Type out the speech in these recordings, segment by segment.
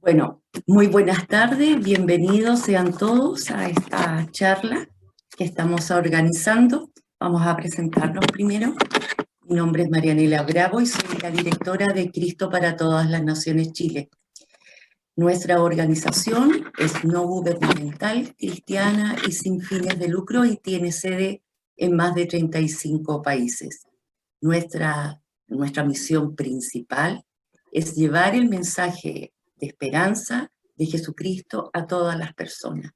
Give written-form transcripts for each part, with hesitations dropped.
Bueno, muy buenas tardes, bienvenidos sean todos a esta charla que estamos organizando. Vamos a presentarnos primero. Mi nombre es Marianela Bravo y soy la directora de Cristo para Todas las Naciones Chile. Nuestra organización es no gubernamental, cristiana y sin fines de lucro y tiene sede en más de 35 países. Nuestra misión principal es llevar el mensaje de esperanza de Jesucristo a todas las personas.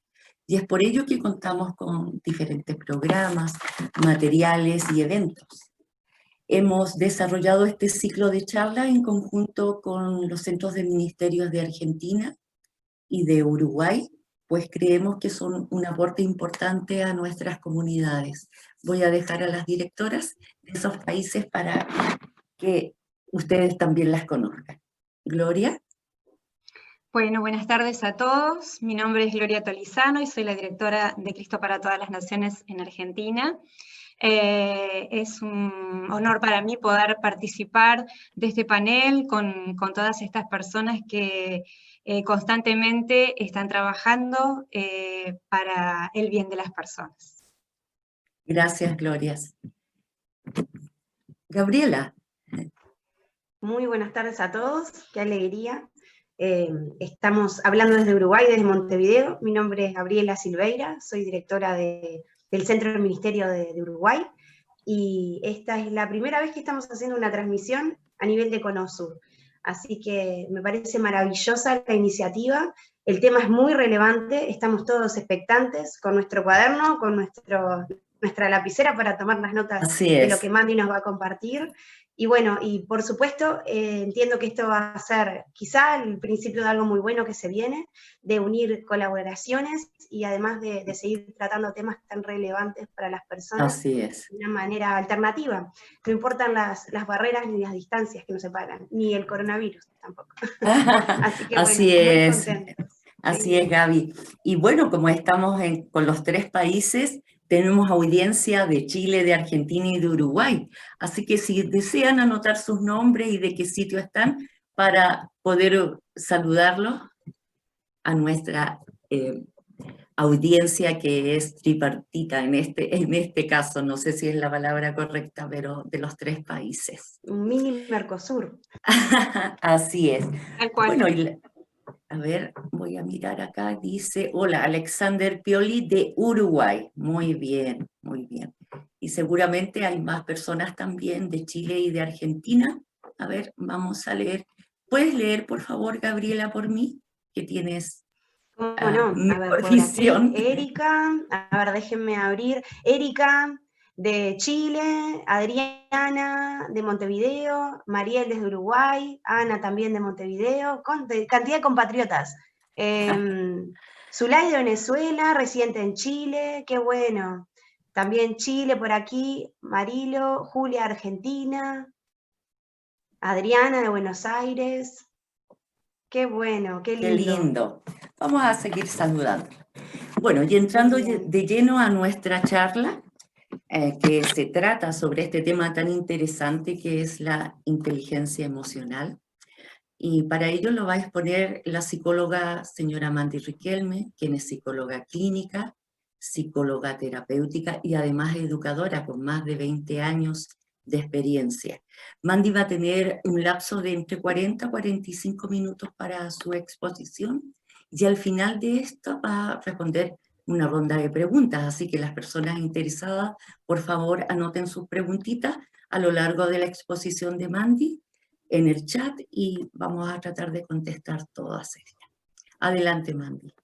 Y es por ello que contamos con diferentes programas, materiales y eventos. Hemos desarrollado este ciclo de charlas en conjunto con los centros de ministerios de Argentina y de Uruguay, pues creemos que son un aporte importante a nuestras comunidades. Voy a dejar a las directoras de esos países para que ustedes también las conozcan. Gloria. Bueno, buenas tardes a todos. Mi nombre es Gloria Tolizano y soy la directora de Cristo para Todas las Naciones en Argentina. Es un honor para mí poder participar de este panel con todas estas personas que constantemente están trabajando para el bien de las personas. Gracias, Gloria. Gabriela. Muy buenas tardes a todos, qué alegría. Estamos hablando desde Uruguay, desde Montevideo. Mi nombre es Gabriela Silveira, soy directora del Centro del Ministerio de Uruguay, y esta es la primera vez que estamos haciendo una transmisión a nivel de CONOSUR. Así que me parece maravillosa la iniciativa, el tema es muy relevante, estamos todos expectantes con nuestro cuaderno, con nuestra lapicera para tomar las notas de lo que Mandy nos va a compartir. Y bueno, y por supuesto, entiendo que esto va a ser quizá el principio de algo muy bueno que se viene, de unir colaboraciones y además de seguir tratando temas tan relevantes para las personas de una manera alternativa. No importan las barreras ni las distancias que nos separan, ni el coronavirus tampoco. Así que Así bueno, muy es. contentos. Así es, Gaby. Y bueno, como estamos con los tres países, tenemos audiencia de Chile, de Argentina y de Uruguay. Así que si desean anotar sus nombres y de qué sitio están para poder saludarlos a nuestra audiencia que es tripartita en este caso, no sé si es la palabra correcta, pero de los tres países. Un mini Mercosur. Así es. Tal cual. Bueno, a ver, voy a mirar acá, dice, hola, Alexander Pioli de Uruguay. Muy bien, muy bien. Y seguramente hay más personas también de Chile y de Argentina. A ver, vamos a leer. ¿Puedes leer, por favor, Gabriela, por mí? Que tienes no? A ver, por visión. aquí, Erika, a ver, déjenme abrir. Erika, de Chile, Adriana, de Montevideo, Mariel desde Uruguay, Ana también de Montevideo, cantidad de compatriotas. Zulay de Venezuela, residente en Chile, qué bueno. También Chile por aquí, Marilo, Julia, Argentina, Adriana de Buenos Aires. Qué bueno, qué lindo. Qué lindo. Vamos a seguir saludando. Bueno, y entrando de lleno a nuestra charla, que se trata sobre este tema tan interesante que es la inteligencia emocional. Y para ello lo va a exponer la psicóloga señora Mandy Riquelme, quien es psicóloga clínica, psicóloga terapéutica y además educadora con más de 20 años de experiencia. Mandy va a tener un lapso de entre 40 y 45 minutos para su exposición y al final de esto va a responder una ronda de preguntas, así que las personas interesadas, por favor, anoten sus preguntitas a lo largo de la exposición de Mandy en el chat y vamos a tratar de contestar todas ellas. Adelante, Mandy.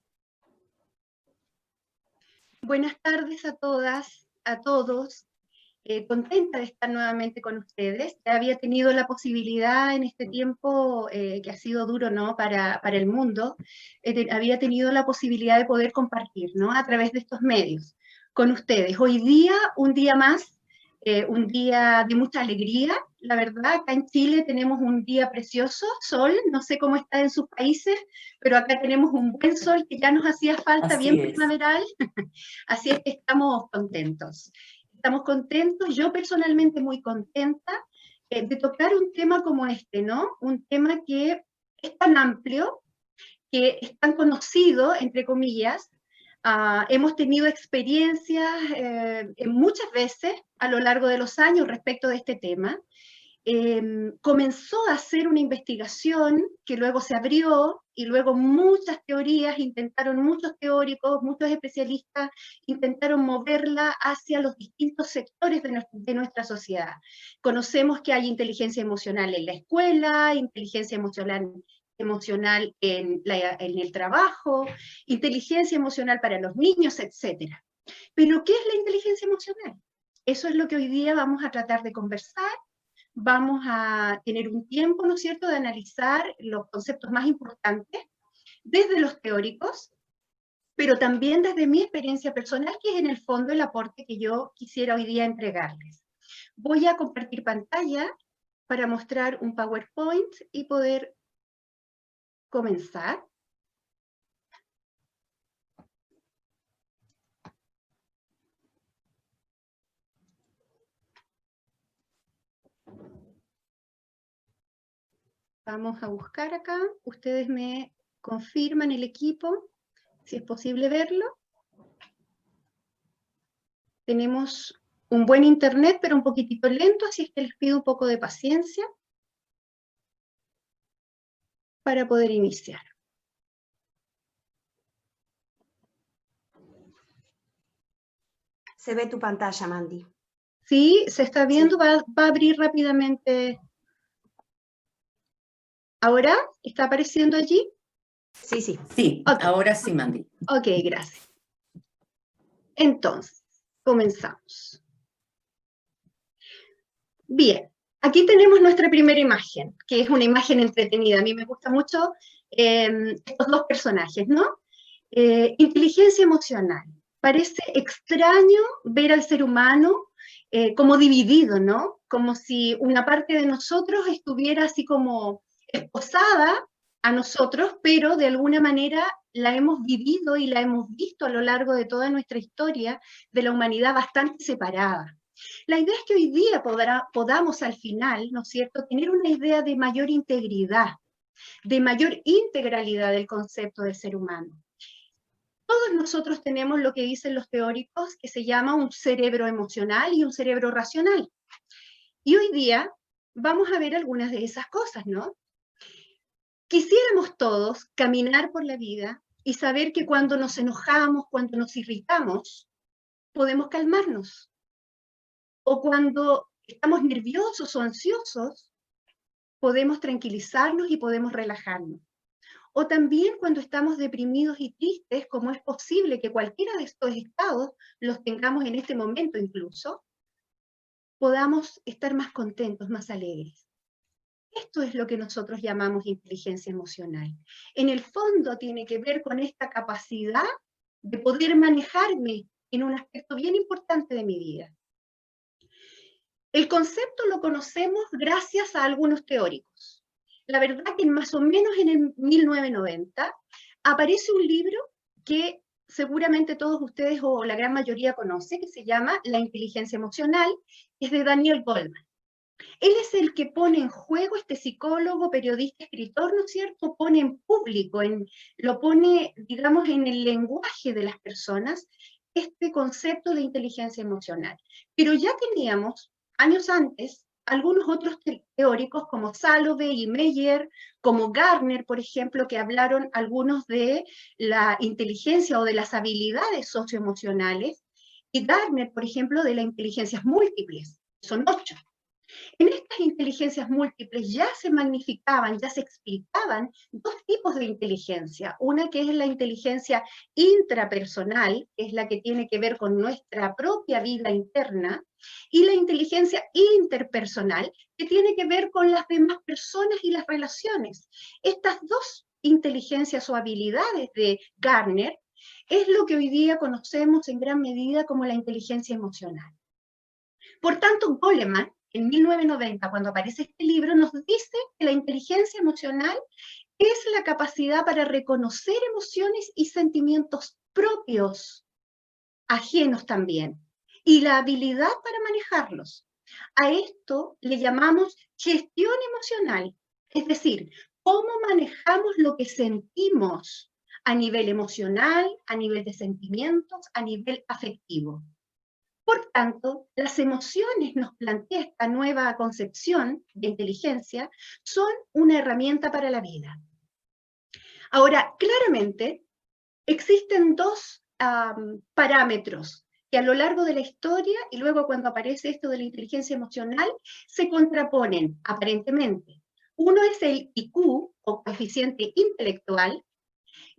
Buenas tardes a todas, a todos. Contenta de estar nuevamente con ustedes. Había tenido la posibilidad en este tiempo que ha sido duro, ¿no? para el mundo, había tenido la posibilidad de poder compartir, ¿no? A través de estos medios con ustedes. Hoy día, un día más, un día de mucha alegría, la verdad. Acá en Chile tenemos un día precioso, sol, no sé cómo está en sus países, pero acá tenemos un buen sol que ya nos hacía falta, Así bien es. primaveral, así es que estamos contentos. Estamos contentos, yo personalmente muy contenta de tocar un tema como este, ¿no? Un tema que es tan amplio, que es tan conocido, entre comillas. Hemos tenido experiencias muchas veces a lo largo de los años respecto de este tema. Comenzó a hacer una investigación que luego se abrió y luego muchas teorías intentaron, muchos teóricos, muchos especialistas intentaron moverla hacia los distintos sectores de nuestra sociedad. Conocemos que hay inteligencia emocional en la escuela, inteligencia emocional en el trabajo, inteligencia emocional para los niños, etc. Pero, ¿qué es la inteligencia emocional? Eso es lo que hoy día vamos a tratar de conversar. Vamos a tener un tiempo, ¿no es cierto?, de analizar los conceptos más importantes desde los teóricos, pero también desde mi experiencia personal, que es en el fondo el aporte que yo quisiera hoy día entregarles. Voy a compartir pantalla para mostrar un PowerPoint y poder comenzar. Vamos a buscar acá, ustedes me confirman el equipo, si es posible verlo. Tenemos un buen internet, pero un poquitito lento, así es que les pido un poco de paciencia para poder iniciar. Se ve tu pantalla, Mandy. Sí, se está viendo, Sí. va a abrir rápidamente. ¿Ahora? ¿Está apareciendo allí? Sí, sí. Sí, Ok. ahora sí, Mandy. Ok, gracias. Entonces, comenzamos. Bien, aquí tenemos nuestra primera imagen, que es una imagen entretenida. A mí me gusta mucho estos dos personajes, ¿no? Inteligencia emocional. Parece extraño ver al ser humano como dividido, ¿no? Como si una parte de nosotros estuviera así como esposada a nosotros, pero de alguna manera la hemos vivido y la hemos visto a lo largo de toda nuestra historia de la humanidad bastante separada. La idea es que hoy día podamos al final, ¿no es cierto?, tener una idea de mayor integridad, de mayor integralidad del concepto del ser humano. Todos nosotros tenemos lo que dicen los teóricos, que se llama un cerebro emocional y un cerebro racional. Y hoy día vamos a ver algunas de esas cosas, ¿no? Quisiéramos todos caminar por la vida y saber que cuando nos enojamos, cuando nos irritamos, podemos calmarnos. O cuando estamos nerviosos o ansiosos, podemos tranquilizarnos y podemos relajarnos. O también cuando estamos deprimidos y tristes, como es posible que cualquiera de estos estados los tengamos en este momento incluso, podamos estar más contentos, más alegres. Esto es lo que nosotros llamamos inteligencia emocional. En el fondo tiene que ver con esta capacidad de poder manejarme en un aspecto bien importante de mi vida. El concepto lo conocemos gracias a algunos teóricos. La verdad que más o menos en el 1990 aparece un libro que seguramente todos ustedes o la gran mayoría conoce, que se llama La inteligencia emocional, es de Daniel Goleman. Él es el que pone en juego, este psicólogo, periodista, escritor, ¿no es cierto?, pone en público, lo pone, digamos, en el lenguaje de las personas, este concepto de inteligencia emocional. Pero ya teníamos, años antes, algunos otros teóricos como Salovey y Meyer, como Gardner, por ejemplo, que hablaron algunos de la inteligencia o de las habilidades socioemocionales, y Gardner, por ejemplo, de las inteligencias múltiples, son 8. En estas inteligencias múltiples ya se magnificaban, ya se explicaban dos tipos de inteligencia. Una que es la inteligencia intrapersonal, que es la que tiene que ver con nuestra propia vida interna, y la inteligencia interpersonal, que tiene que ver con las demás personas y las relaciones. Estas dos inteligencias o habilidades de Gardner es lo que hoy día conocemos en gran medida como la inteligencia emocional. Por tanto, Goleman, en 1990, cuando aparece este libro, nos dice que la inteligencia emocional es la capacidad para reconocer emociones y sentimientos propios, ajenos también, y la habilidad para manejarlos. A esto le llamamos gestión emocional, es decir, cómo manejamos lo que sentimos a nivel emocional, a nivel de sentimientos, a nivel afectivo. Por tanto, las emociones, nos plantea esta nueva concepción de inteligencia, son una herramienta para la vida. Ahora, claramente, existen dos parámetros que a lo largo de la historia, y luego cuando aparece esto de la inteligencia emocional, se contraponen aparentemente. Uno es el IQ, o coeficiente intelectual,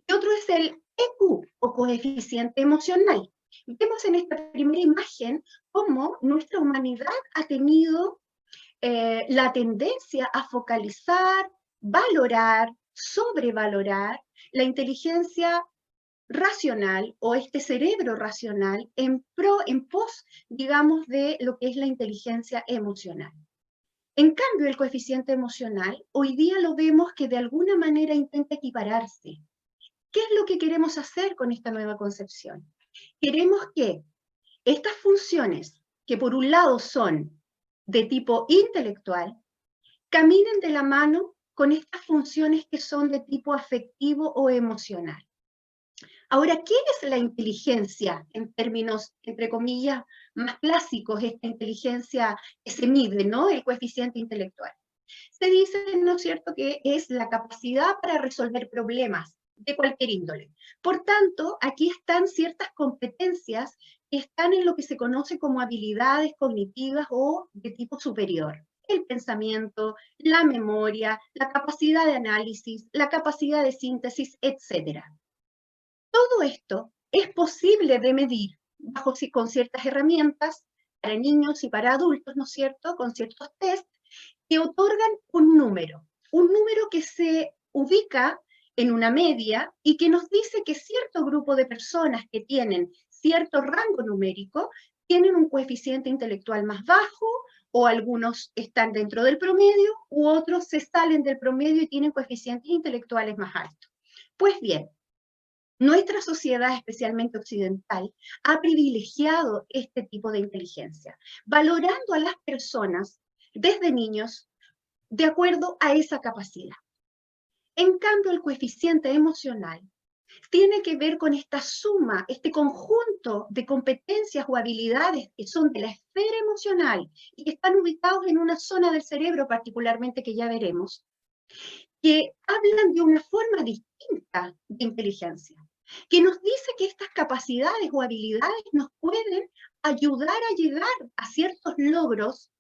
y otro es el EQ, o coeficiente emocional. Vemos en esta primera imagen cómo nuestra humanidad ha tenido la tendencia a focalizar, valorar, sobrevalorar la inteligencia racional o este cerebro racional en pos, digamos, de lo que es la inteligencia emocional. En cambio, el coeficiente emocional, hoy día lo vemos que de alguna manera intenta equipararse. ¿Qué es lo que queremos hacer con esta nueva concepción? Queremos que estas funciones, que por un lado son de tipo intelectual, caminen de la mano con estas funciones que son de tipo afectivo o emocional. Ahora, ¿qué es la inteligencia en términos, entre comillas, más clásicos, esta inteligencia que se mide, ¿no? El coeficiente intelectual. Se dice, ¿no es cierto?, que es la capacidad para resolver problemas de cualquier índole. Por tanto, aquí están ciertas competencias que están en lo que se conoce como habilidades cognitivas o de tipo superior. El pensamiento, la memoria, la capacidad de análisis, la capacidad de síntesis, etc. Todo esto es posible de medir con ciertas herramientas para niños y para adultos, ¿no es cierto?, con ciertos test que otorgan un número que se ubica en una media y que nos dice que cierto grupo de personas que tienen cierto rango numérico tienen un coeficiente intelectual más bajo, o algunos están dentro del promedio, u otros se salen del promedio y tienen coeficientes intelectuales más altos. Pues bien, nuestra sociedad, especialmente occidental, ha privilegiado este tipo de inteligencia, valorando a las personas desde niños de acuerdo a esa capacidad. En cambio, el coeficiente emocional tiene que ver con esta suma, este conjunto de competencias o habilidades que son de la esfera emocional y que están ubicados en una zona del cerebro particularmente que ya veremos, que hablan de una forma distinta de inteligencia, que nos dice que estas capacidades o habilidades nos pueden ayudar a llegar a ciertos logros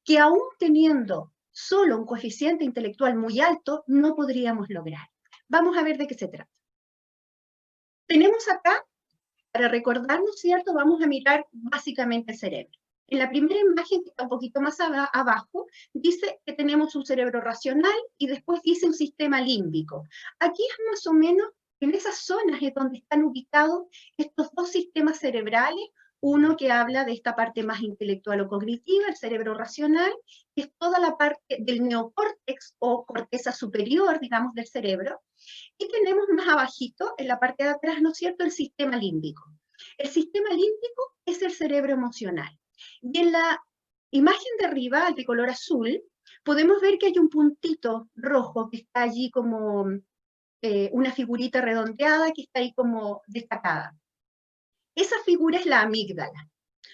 que aún teniendo solo un coeficiente intelectual muy alto, no podríamos lograr. Vamos a ver de qué se trata. Tenemos acá, para recordarnos, ¿cierto?, vamos a mirar básicamente el cerebro. En la primera imagen, que está un poquito más abajo, dice que tenemos un cerebro racional y después dice un sistema límbico. Aquí es más o menos, en esas zonas es donde están ubicados estos dos sistemas cerebrales, uno que habla de esta parte más intelectual o cognitiva, el cerebro racional, que es toda la parte del neocórtex o corteza superior, digamos, del cerebro, y tenemos más abajito, en la parte de atrás, ¿no es cierto?, el sistema límbico. El sistema límbico es el cerebro emocional. Y en la imagen de arriba, de color azul, podemos ver que hay un puntito rojo que está allí como una figurita redondeada que está ahí como destacada. Esa figura es la amígdala.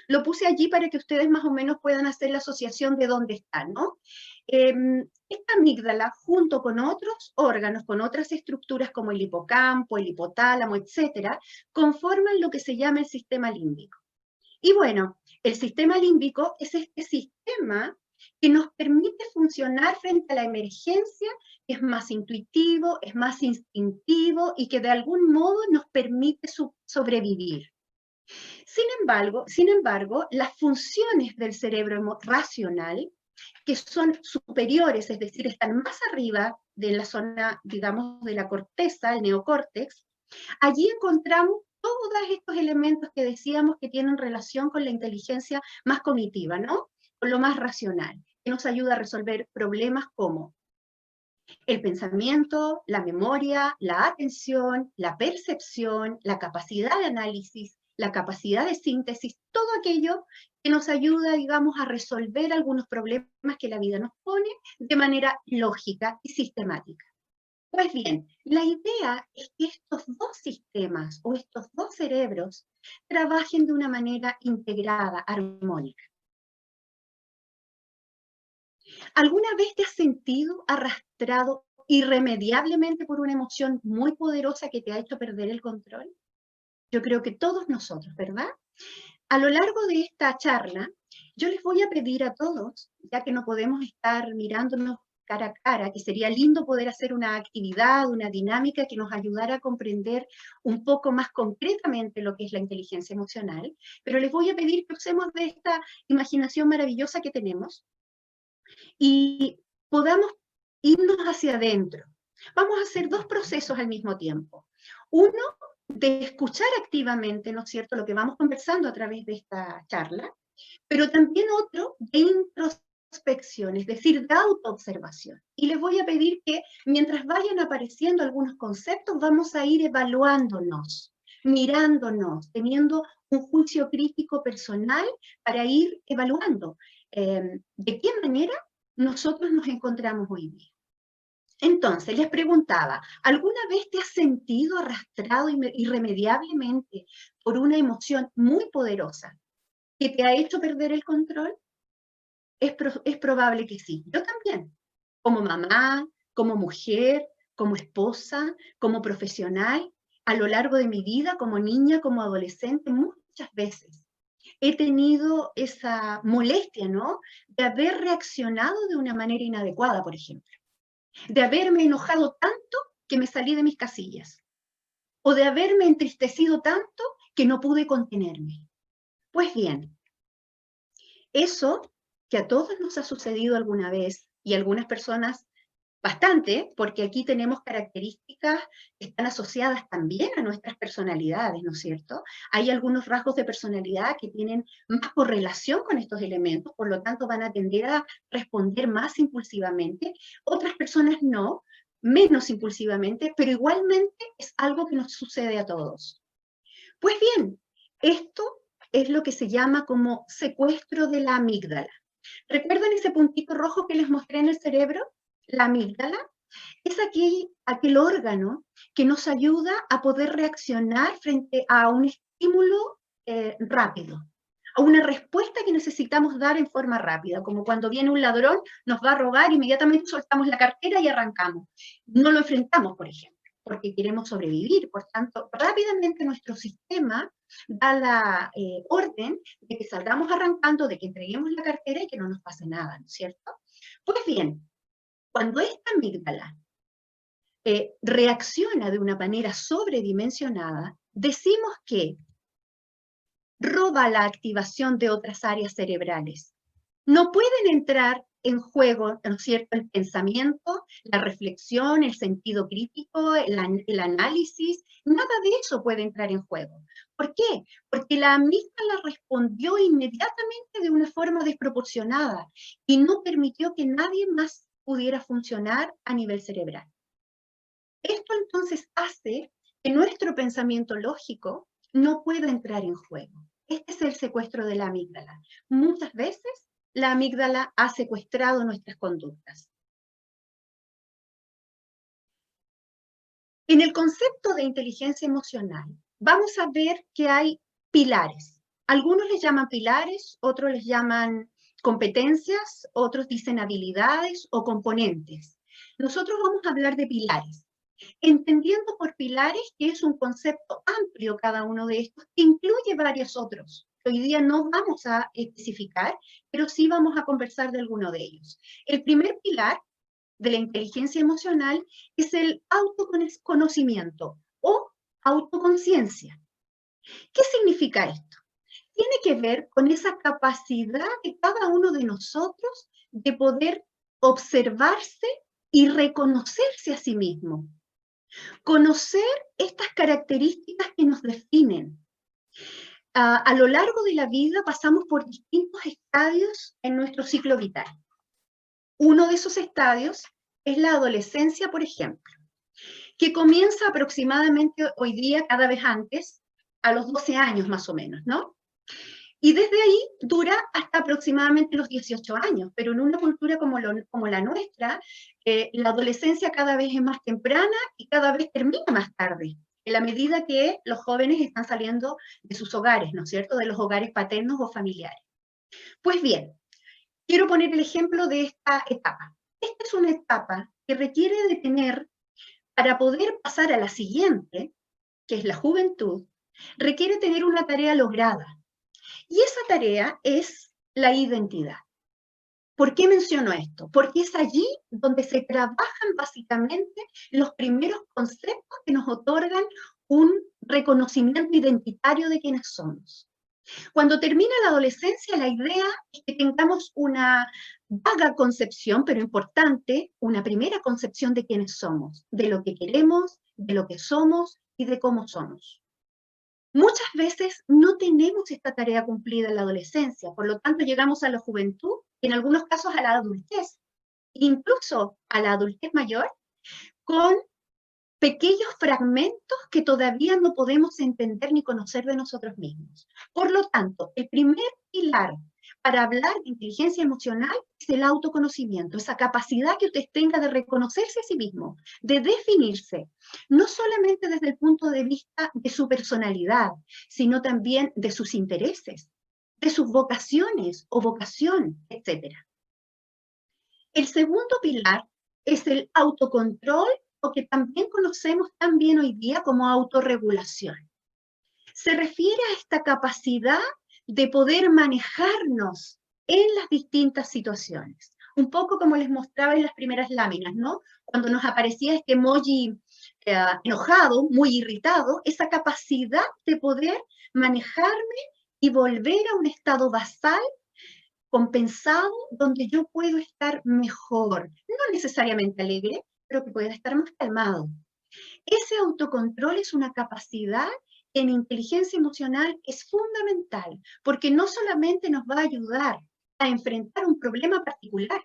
Lo puse allí para que ustedes más o menos puedan hacer la asociación de dónde está, ¿no? Esta amígdala, junto con otros órganos, con otras estructuras como el hipocampo, el hipotálamo, etcétera, conforman lo que se llama el sistema límbico. Y bueno, el sistema límbico es este sistema que nos permite funcionar frente a la emergencia, que es más intuitivo, es más instintivo y que de algún modo nos permite sobrevivir. Sin embargo, las funciones del cerebro racional, que son superiores, es decir, están más arriba de la zona, digamos, de la corteza, el neocórtex, allí encontramos todos estos elementos que decíamos que tienen relación con la inteligencia más cognitiva, ¿no? Con lo más racional, que nos ayuda a resolver problemas como el pensamiento, la memoria, la atención, la percepción, la capacidad de análisis, la capacidad de síntesis, todo aquello que nos ayuda, digamos, a resolver algunos problemas que la vida nos pone de manera lógica y sistemática. Pues bien, la idea es que estos dos sistemas o estos dos cerebros trabajen de una manera integrada, armónica. ¿Alguna vez te has sentido arrastrado irremediablemente por una emoción muy poderosa que te ha hecho perder el control? Yo creo que todos nosotros, ¿verdad? A lo largo de esta charla, yo les voy a pedir a todos, ya que no podemos estar mirándonos cara a cara, que sería lindo poder hacer una actividad, una dinámica que nos ayudara a comprender un poco más concretamente lo que es la inteligencia emocional, pero les voy a pedir que usemos de esta imaginación maravillosa que tenemos y podamos irnos hacia adentro. Vamos a hacer dos procesos al mismo tiempo. Uno, de escuchar activamente, ¿no es cierto?, lo que vamos conversando a través de esta charla, pero también otro de introspección, es decir, de autoobservación. Y les voy a pedir que mientras vayan apareciendo algunos conceptos, vamos a ir evaluándonos, mirándonos, teniendo un juicio crítico personal para ir evaluando de qué manera nosotros nos encontramos hoy día. Entonces, les preguntaba, ¿alguna vez te has sentido arrastrado irremediablemente por una emoción muy poderosa que te ha hecho perder el control? Es probable que sí. Yo también, como mamá, como mujer, como esposa, como profesional, a lo largo de mi vida, como niña, como adolescente, muchas veces he tenido esa molestia, ¿no?, de haber reaccionado de una manera inadecuada, por ejemplo. De haberme enojado tanto que me salí de mis casillas, o de haberme entristecido tanto que no pude contenerme. Pues bien, eso que a todos nos ha sucedido alguna vez, y a algunas personas bastante, porque aquí tenemos características que están asociadas también a nuestras personalidades, ¿no es cierto? Hay algunos rasgos de personalidad que tienen más correlación con estos elementos, por lo tanto van a tender a responder más impulsivamente, otras personas no, menos impulsivamente, pero igualmente es algo que nos sucede a todos. Pues bien, esto es lo que se llama como secuestro de la amígdala. ¿Recuerdan ese puntito rojo que les mostré en el cerebro? La amígdala es aquel órgano que nos ayuda a poder reaccionar frente a un estímulo rápido, a una respuesta que necesitamos dar en forma rápida, como cuando viene un ladrón, nos va a robar, inmediatamente soltamos la cartera y arrancamos. No lo enfrentamos, por ejemplo, porque queremos sobrevivir, por tanto, rápidamente nuestro sistema da la orden de que salgamos arrancando, de que entreguemos la cartera y que no nos pase nada, ¿no es cierto? Pues bien, cuando esta amígdala reacciona de una manera sobredimensionada, decimos que roba la activación de otras áreas cerebrales. No pueden entrar en juego, ¿no es cierto?, el pensamiento, la reflexión, el sentido crítico, el análisis, nada de eso puede entrar en juego. ¿Por qué? Porque la amígdala respondió inmediatamente de una forma desproporcionada y no permitió que nadie más pudiera funcionar a nivel cerebral. Esto entonces hace que nuestro pensamiento lógico no pueda entrar en juego. Este es el secuestro de la amígdala. Muchas veces la amígdala ha secuestrado nuestras conductas. En el concepto de inteligencia emocional, vamos a ver que hay pilares. Algunos les llaman pilares, otros les llaman competencias, otros dicen habilidades o componentes. Nosotros vamos a hablar de pilares, entendiendo por pilares que es un concepto amplio cada uno de estos, que incluye varios otros. Hoy día no vamos a especificar, pero sí vamos a conversar de alguno de ellos. El primer pilar de la inteligencia emocional es el autoconocimiento o autoconciencia. ¿Qué significa esto? Tiene que ver con esa capacidad de cada uno de nosotros de poder observarse y reconocerse a sí mismo. Conocer estas características que nos definen. A lo largo de la vida pasamos por distintos estadios en nuestro ciclo vital. Uno de esos estadios es la adolescencia, por ejemplo, que comienza aproximadamente hoy día, cada vez antes, a los 12 años más o menos, ¿no? Y desde ahí dura hasta aproximadamente los 18 años, pero en una cultura como la nuestra, la adolescencia cada vez es más temprana y cada vez termina más tarde, en la medida que los jóvenes están saliendo de sus hogares, ¿no es cierto?, de los hogares paternos o familiares. Pues bien, quiero poner el ejemplo de esta etapa. Esta es una etapa que requiere de tener, para poder pasar a la siguiente, que es la juventud, requiere tener una tarea lograda. Y esa tarea es la identidad. ¿Por qué menciono esto? Porque es allí donde se trabajan básicamente los primeros conceptos que nos otorgan un reconocimiento identitario de quiénes somos. Cuando termina la adolescencia, la idea es que tengamos una vaga concepción, pero importante, una primera concepción de quiénes somos, de lo que queremos, de lo que somos y de cómo somos. Muchas veces no tenemos esta tarea cumplida en la adolescencia, por lo tanto llegamos a la juventud, en algunos casos a la adultez, incluso a la adultez mayor, con pequeños fragmentos que todavía no podemos entender ni conocer de nosotros mismos. Por lo tanto, el primer pilar para hablar de inteligencia emocional es el autoconocimiento, esa capacidad que usted tenga de reconocerse a sí mismo, de definirse, no solamente desde el punto de vista de su personalidad, sino también de sus intereses, de sus vocaciones o vocación, etc. El segundo pilar es el autocontrol, o que también conocemos tan bien hoy día como autorregulación. Se refiere a esta capacidad de poder manejarnos en las distintas situaciones. Un poco como les mostraba en las primeras láminas, ¿no? Cuando nos aparecía este emoji enojado, muy irritado, esa capacidad de poder manejarme y volver a un estado basal, compensado, donde yo puedo estar mejor. No necesariamente alegre, pero que pueda estar más calmado. Ese autocontrol es una capacidad que en inteligencia emocional es fundamental, porque no solamente nos va a ayudar a enfrentar un problema particular,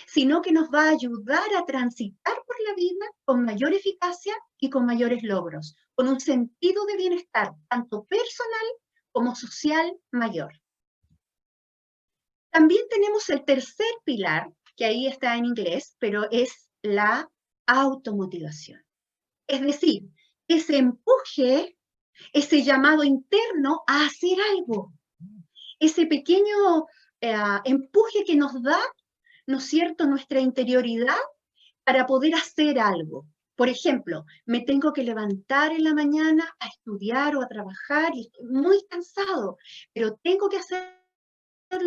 sino que nos va a ayudar a transitar por la vida con mayor eficacia y con mayores logros, con un sentido de bienestar, tanto personal como social mayor. También tenemos el tercer pilar, que ahí está en inglés, pero es la automotivación. Es decir, ese empuje, ese llamado interno a hacer algo, ese pequeño empuje que nos da, ¿no es cierto?, nuestra interioridad para poder hacer algo. Por ejemplo, me tengo que levantar en la mañana a estudiar o a trabajar y estoy muy cansado, pero tengo que hacerlo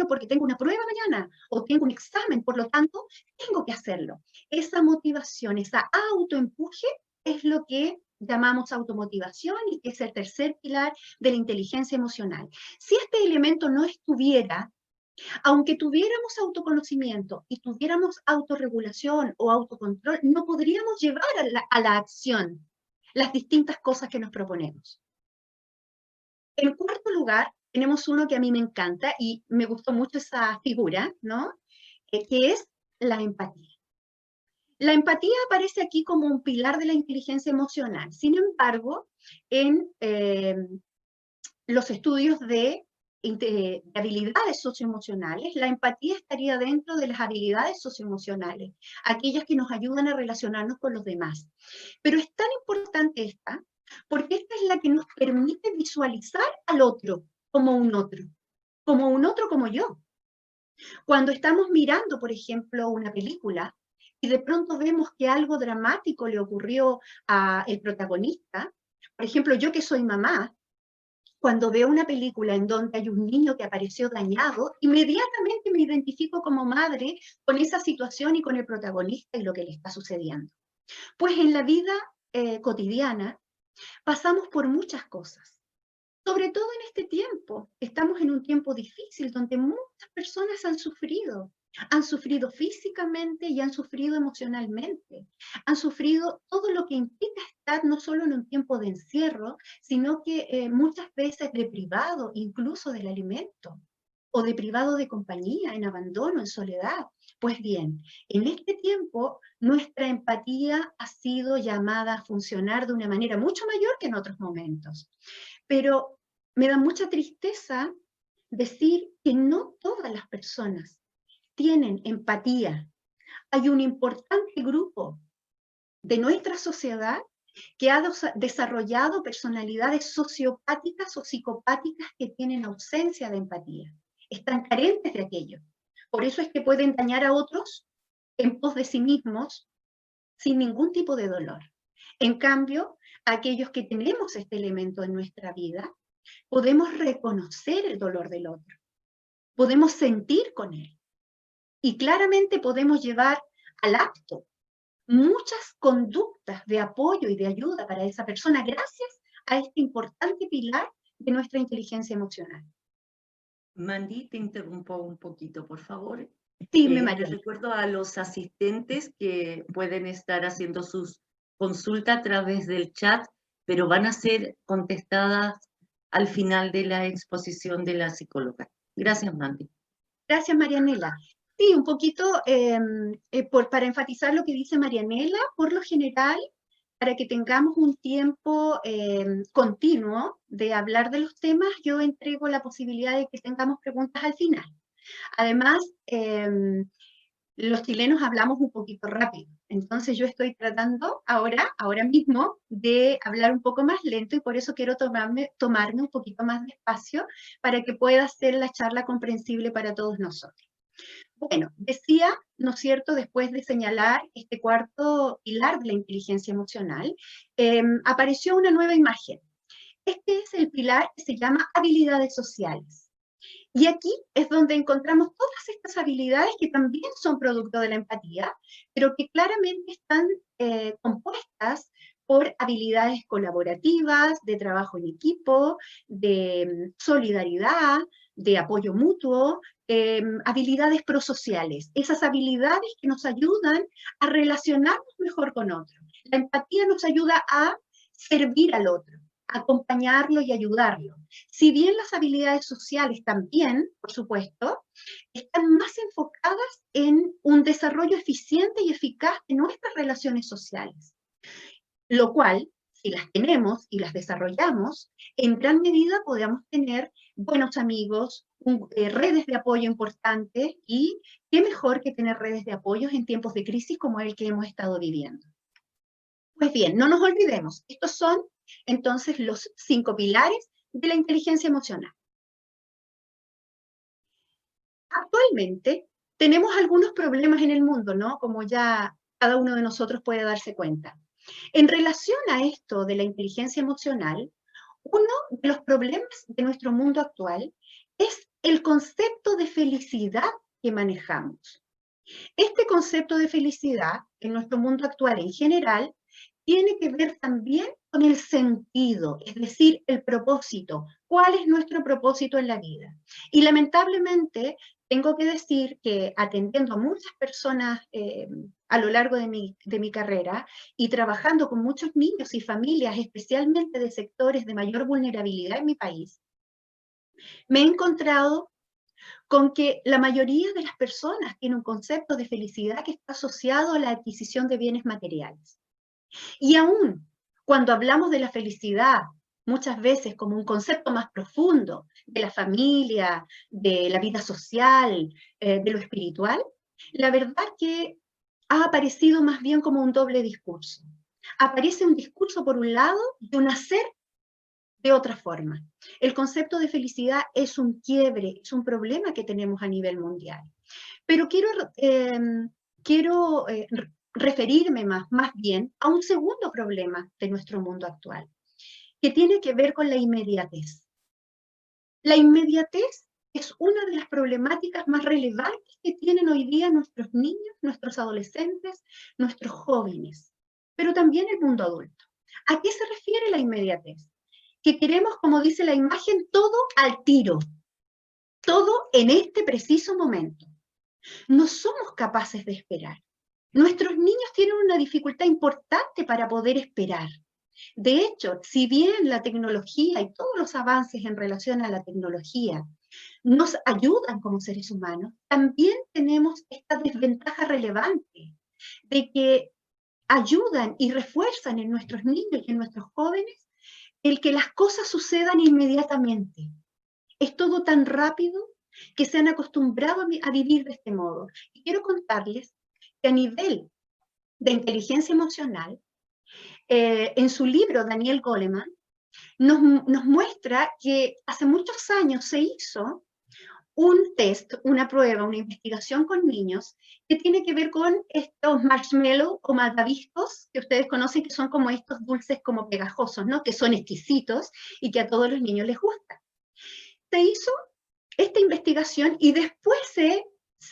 porque tengo una prueba mañana o tengo un examen, por lo tanto, tengo que hacerlo. Esa motivación, esa autoempuje es lo que llamamos automotivación y que es el tercer pilar de la inteligencia emocional. Si este elemento no estuviera, aunque tuviéramos autoconocimiento y tuviéramos autorregulación o autocontrol, no podríamos llevar a la acción las distintas cosas que nos proponemos. En cuarto lugar, tenemos uno que a mí me encanta y me gustó mucho esa figura, ¿no? Que es la empatía. La empatía aparece aquí como un pilar de la inteligencia emocional. Sin embargo, en los estudios de habilidades socioemocionales, la empatía estaría dentro de las habilidades socioemocionales, aquellas que nos ayudan a relacionarnos con los demás. Pero es tan importante esta, porque esta es la que nos permite visualizar al otro como un otro como yo. Cuando estamos mirando, por ejemplo, una película, y de pronto vemos que algo dramático le ocurrió al protagonista, por ejemplo, yo que soy mamá, cuando veo una película en donde hay un niño que apareció dañado, inmediatamente me identifico como madre con esa situación y con el protagonista y lo que le está sucediendo. Pues en la vida cotidiana pasamos por muchas cosas. Sobre todo en este tiempo, estamos en un tiempo difícil donde muchas personas han sufrido físicamente y han sufrido emocionalmente, han sufrido todo lo que implica estar no solo en un tiempo de encierro, sino que muchas veces deprivado incluso del alimento, o deprivado de compañía, en abandono, en soledad. Pues bien, en este tiempo nuestra empatía ha sido llamada a funcionar de una manera mucho mayor que en otros momentos. Pero me da mucha tristeza decir que no todas las personas tienen empatía. Hay un importante grupo de nuestra sociedad que ha desarrollado personalidades sociopáticas o psicopáticas que tienen ausencia de empatía. Están carentes de aquello. Por eso es que pueden dañar a otros en pos de sí mismos sin ningún tipo de dolor. En cambio, aquellos que tenemos este elemento en nuestra vida, podemos reconocer el dolor del otro, podemos sentir con él y claramente podemos llevar al acto muchas conductas de apoyo y de ayuda para esa persona gracias a este importante pilar de nuestra inteligencia emocional. Mandy, te interrumpo un poquito, por favor. Dime, Les María. recuerdo a los asistentes que pueden estar haciendo sus consultas a través del chat, pero van a ser contestadas al final de la exposición de la psicóloga. Gracias, Mandy. Gracias, Marianela. Sí, un poquito para enfatizar lo que dice Marianela, por lo general, para que tengamos un tiempo continuo de hablar de los temas, yo entrego la posibilidad de que tengamos preguntas al final. Además, los chilenos hablamos un poquito rápido, entonces yo estoy tratando ahora mismo, de hablar un poco más lento y por eso quiero tomarme un poquito más de espacio para que pueda ser la charla comprensible para todos nosotros. Bueno, decía, ¿no es cierto?, después de señalar este cuarto pilar de la inteligencia emocional, apareció una nueva imagen. Este es el pilar que se llama habilidades sociales. Y aquí es donde encontramos todas estas habilidades que también son producto de la empatía, pero que claramente están compuestas por habilidades colaborativas, de trabajo en equipo, de solidaridad, de apoyo mutuo, habilidades prosociales, esas habilidades que nos ayudan a relacionarnos mejor con otros. La empatía nos ayuda a servir al otro, acompañarlo y ayudarlo. Si bien las habilidades sociales también, por supuesto, están más enfocadas en un desarrollo eficiente y eficaz de nuestras relaciones sociales, lo cual, si las tenemos y las desarrollamos, en gran medida podemos tener buenos amigos, redes de apoyo importantes, y qué mejor que tener redes de apoyo en tiempos de crisis como el que hemos estado viviendo. Pues bien, no nos olvidemos, estos son entonces los 5 pilares de la inteligencia emocional. Actualmente tenemos algunos problemas en el mundo, ¿no? Como ya cada uno de nosotros puede darse cuenta. En relación a esto de la inteligencia emocional, uno de los problemas de nuestro mundo actual es el concepto de felicidad que manejamos. Este concepto de felicidad en nuestro mundo actual en general tiene que ver también con el sentido, es decir, el propósito. ¿Cuál es nuestro propósito en la vida? Y lamentablemente tengo que decir que atendiendo a muchas personas a lo largo de mi carrera y trabajando con muchos niños y familias, especialmente de sectores de mayor vulnerabilidad en mi país, me he encontrado con que la mayoría de las personas tiene un concepto de felicidad que está asociado a la adquisición de bienes materiales. Y aún cuando hablamos de la felicidad, muchas veces como un concepto más profundo de la familia, de la vida social, de lo espiritual, la verdad que ha aparecido más bien como un doble discurso. Aparece un discurso por un lado y un hacer de otra forma. El concepto de felicidad es un quiebre, es un problema que tenemos a nivel mundial. Pero quiero referirme más bien a un segundo problema de nuestro mundo actual, que tiene que ver con la inmediatez. La inmediatez es una de las problemáticas más relevantes que tienen hoy día nuestros niños, nuestros adolescentes, nuestros jóvenes, pero también el mundo adulto. ¿A qué se refiere la inmediatez? Que queremos, como dice la imagen, todo al tiro, todo en este preciso momento. No somos capaces de esperar. Nuestros niños tienen una dificultad importante para poder esperar. De hecho, si bien la tecnología y todos los avances en relación a la tecnología nos ayudan como seres humanos, también tenemos esta desventaja relevante de que ayudan y refuerzan en nuestros niños y en nuestros jóvenes el que las cosas sucedan inmediatamente. Es todo tan rápido que se han acostumbrado a vivir de este modo. Y quiero contarles que a nivel de inteligencia emocional, en su libro Daniel Goleman, nos muestra que hace muchos años se hizo un test, una prueba, una investigación con niños que tiene que ver con estos marshmallows o malvaviscos que ustedes conocen, que son como estos dulces como pegajosos, ¿no? Que son exquisitos y que a todos los niños les gustan. Se hizo esta investigación y después se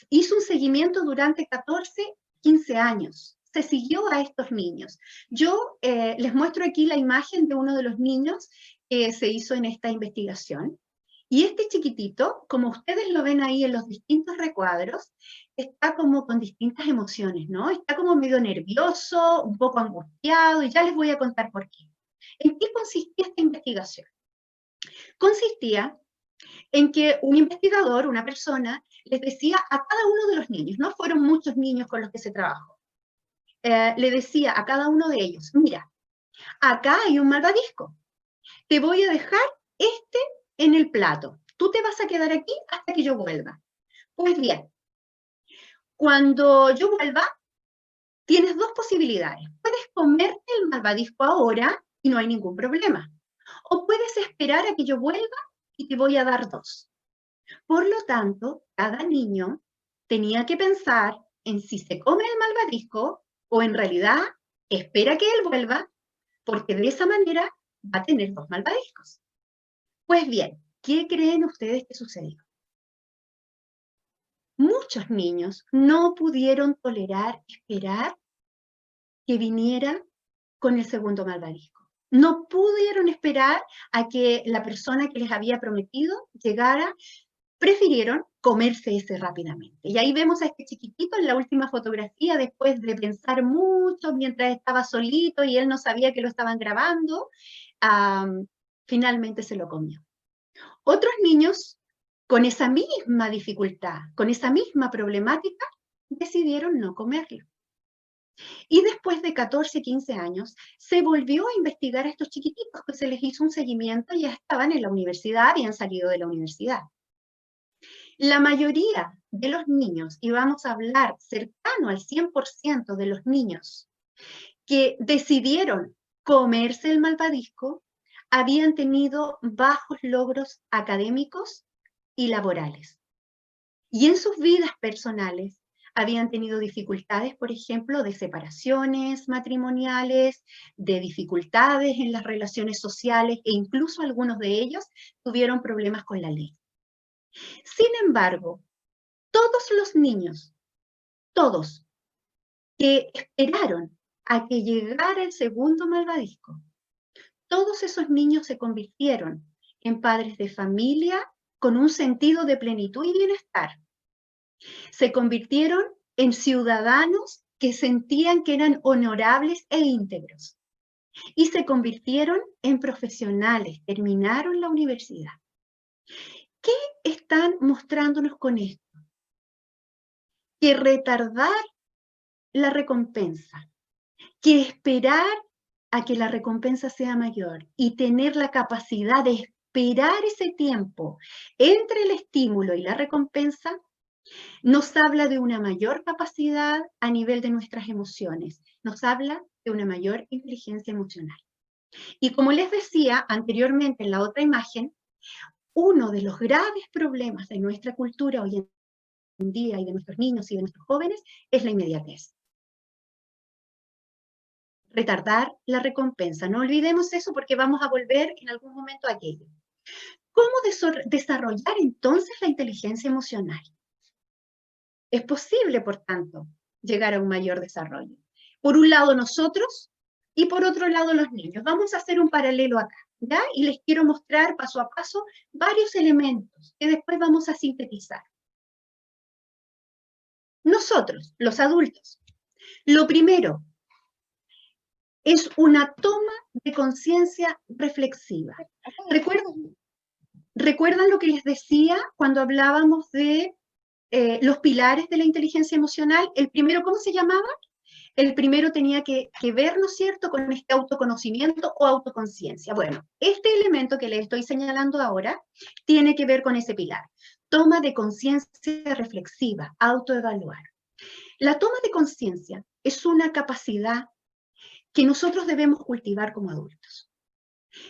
hizo un seguimiento durante 14, 15 años. Se siguió a estos niños. Yo les muestro aquí la imagen de uno de los niños que se hizo en esta investigación. Y este chiquitito, como ustedes lo ven ahí en los distintos recuadros, está como con distintas emociones, ¿no? Está como medio nervioso, un poco angustiado, y ya les voy a contar por qué. ¿En qué consistía esta investigación? Consistía en que un investigador, una persona, les decía a cada uno de los niños, no fueron muchos niños con los que se trabajó, le decía a cada uno de ellos, mira, acá hay un malvavisco, te voy a dejar este en el plato, tú te vas a quedar aquí hasta que yo vuelva. Pues bien, cuando yo vuelva, tienes dos posibilidades. Puedes comerte el malvavisco ahora y no hay ningún problema. O puedes esperar a que yo vuelva y te voy a dar dos. Por lo tanto, cada niño tenía que pensar en si se come el malvavisco o en realidad espera que él vuelva, porque de esa manera va a tener dos malvaviscos. Pues bien, ¿qué creen ustedes que sucedió? Muchos niños no pudieron tolerar esperar que viniera con el segundo malvavisco. No pudieron esperar a que la persona que les había prometido llegara, prefirieron comerse ese rápidamente. Y ahí vemos a este chiquitito en la última fotografía, después de pensar mucho, mientras estaba solito y él no sabía que lo estaban grabando, finalmente se lo comió. Otros niños, con esa misma dificultad, con esa misma problemática, decidieron no comerlo. Y después de 14, 15 años, se volvió a investigar a estos chiquititos, que se les hizo un seguimiento, y ya estaban en la universidad, habían salido de la universidad. La mayoría de los niños, y vamos a hablar cercano al 100% de los niños que decidieron comerse el malvavisco, habían tenido bajos logros académicos y laborales. Y en sus vidas personales habían tenido dificultades, por ejemplo, de separaciones matrimoniales, de dificultades en las relaciones sociales, e incluso algunos de ellos tuvieron problemas con la ley. Sin embargo, todos los niños, todos, que esperaron a que llegara el segundo malvavisco, todos esos niños se convirtieron en padres de familia con un sentido de plenitud y bienestar. Se convirtieron en ciudadanos que sentían que eran honorables e íntegros. Y se convirtieron en profesionales, terminaron la universidad. ¿Qué están mostrándonos con esto? Que retardar la recompensa, que esperar a que la recompensa sea mayor y tener la capacidad de esperar ese tiempo entre el estímulo y la recompensa, nos habla de una mayor capacidad a nivel de nuestras emociones, nos habla de una mayor inteligencia emocional. Y como les decía anteriormente en la otra imagen, uno de los graves problemas de nuestra cultura hoy en día y de nuestros niños y de nuestros jóvenes es la inmediatez. Retardar la recompensa. No olvidemos eso porque vamos a volver en algún momento a aquello. ¿Cómo desarrollar entonces la inteligencia emocional? Es posible, por tanto, llegar a un mayor desarrollo. Por un lado nosotros y por otro lado los niños. Vamos a hacer un paralelo acá, ¿ya? Y les quiero mostrar paso a paso varios elementos que después vamos a sintetizar. Nosotros, los adultos, lo primero es una toma de conciencia reflexiva. Recuerden, ¿Recuerdan lo que les decía cuando hablábamos de los pilares de la inteligencia emocional? El primero, ¿cómo se llamaba? El primero tenía que ver, ¿no es cierto?, con este autoconocimiento o autoconciencia. Bueno, este elemento que les estoy señalando ahora tiene que ver con ese pilar. Toma de conciencia reflexiva, autoevaluar. La toma de conciencia es una capacidad que nosotros debemos cultivar como adultos.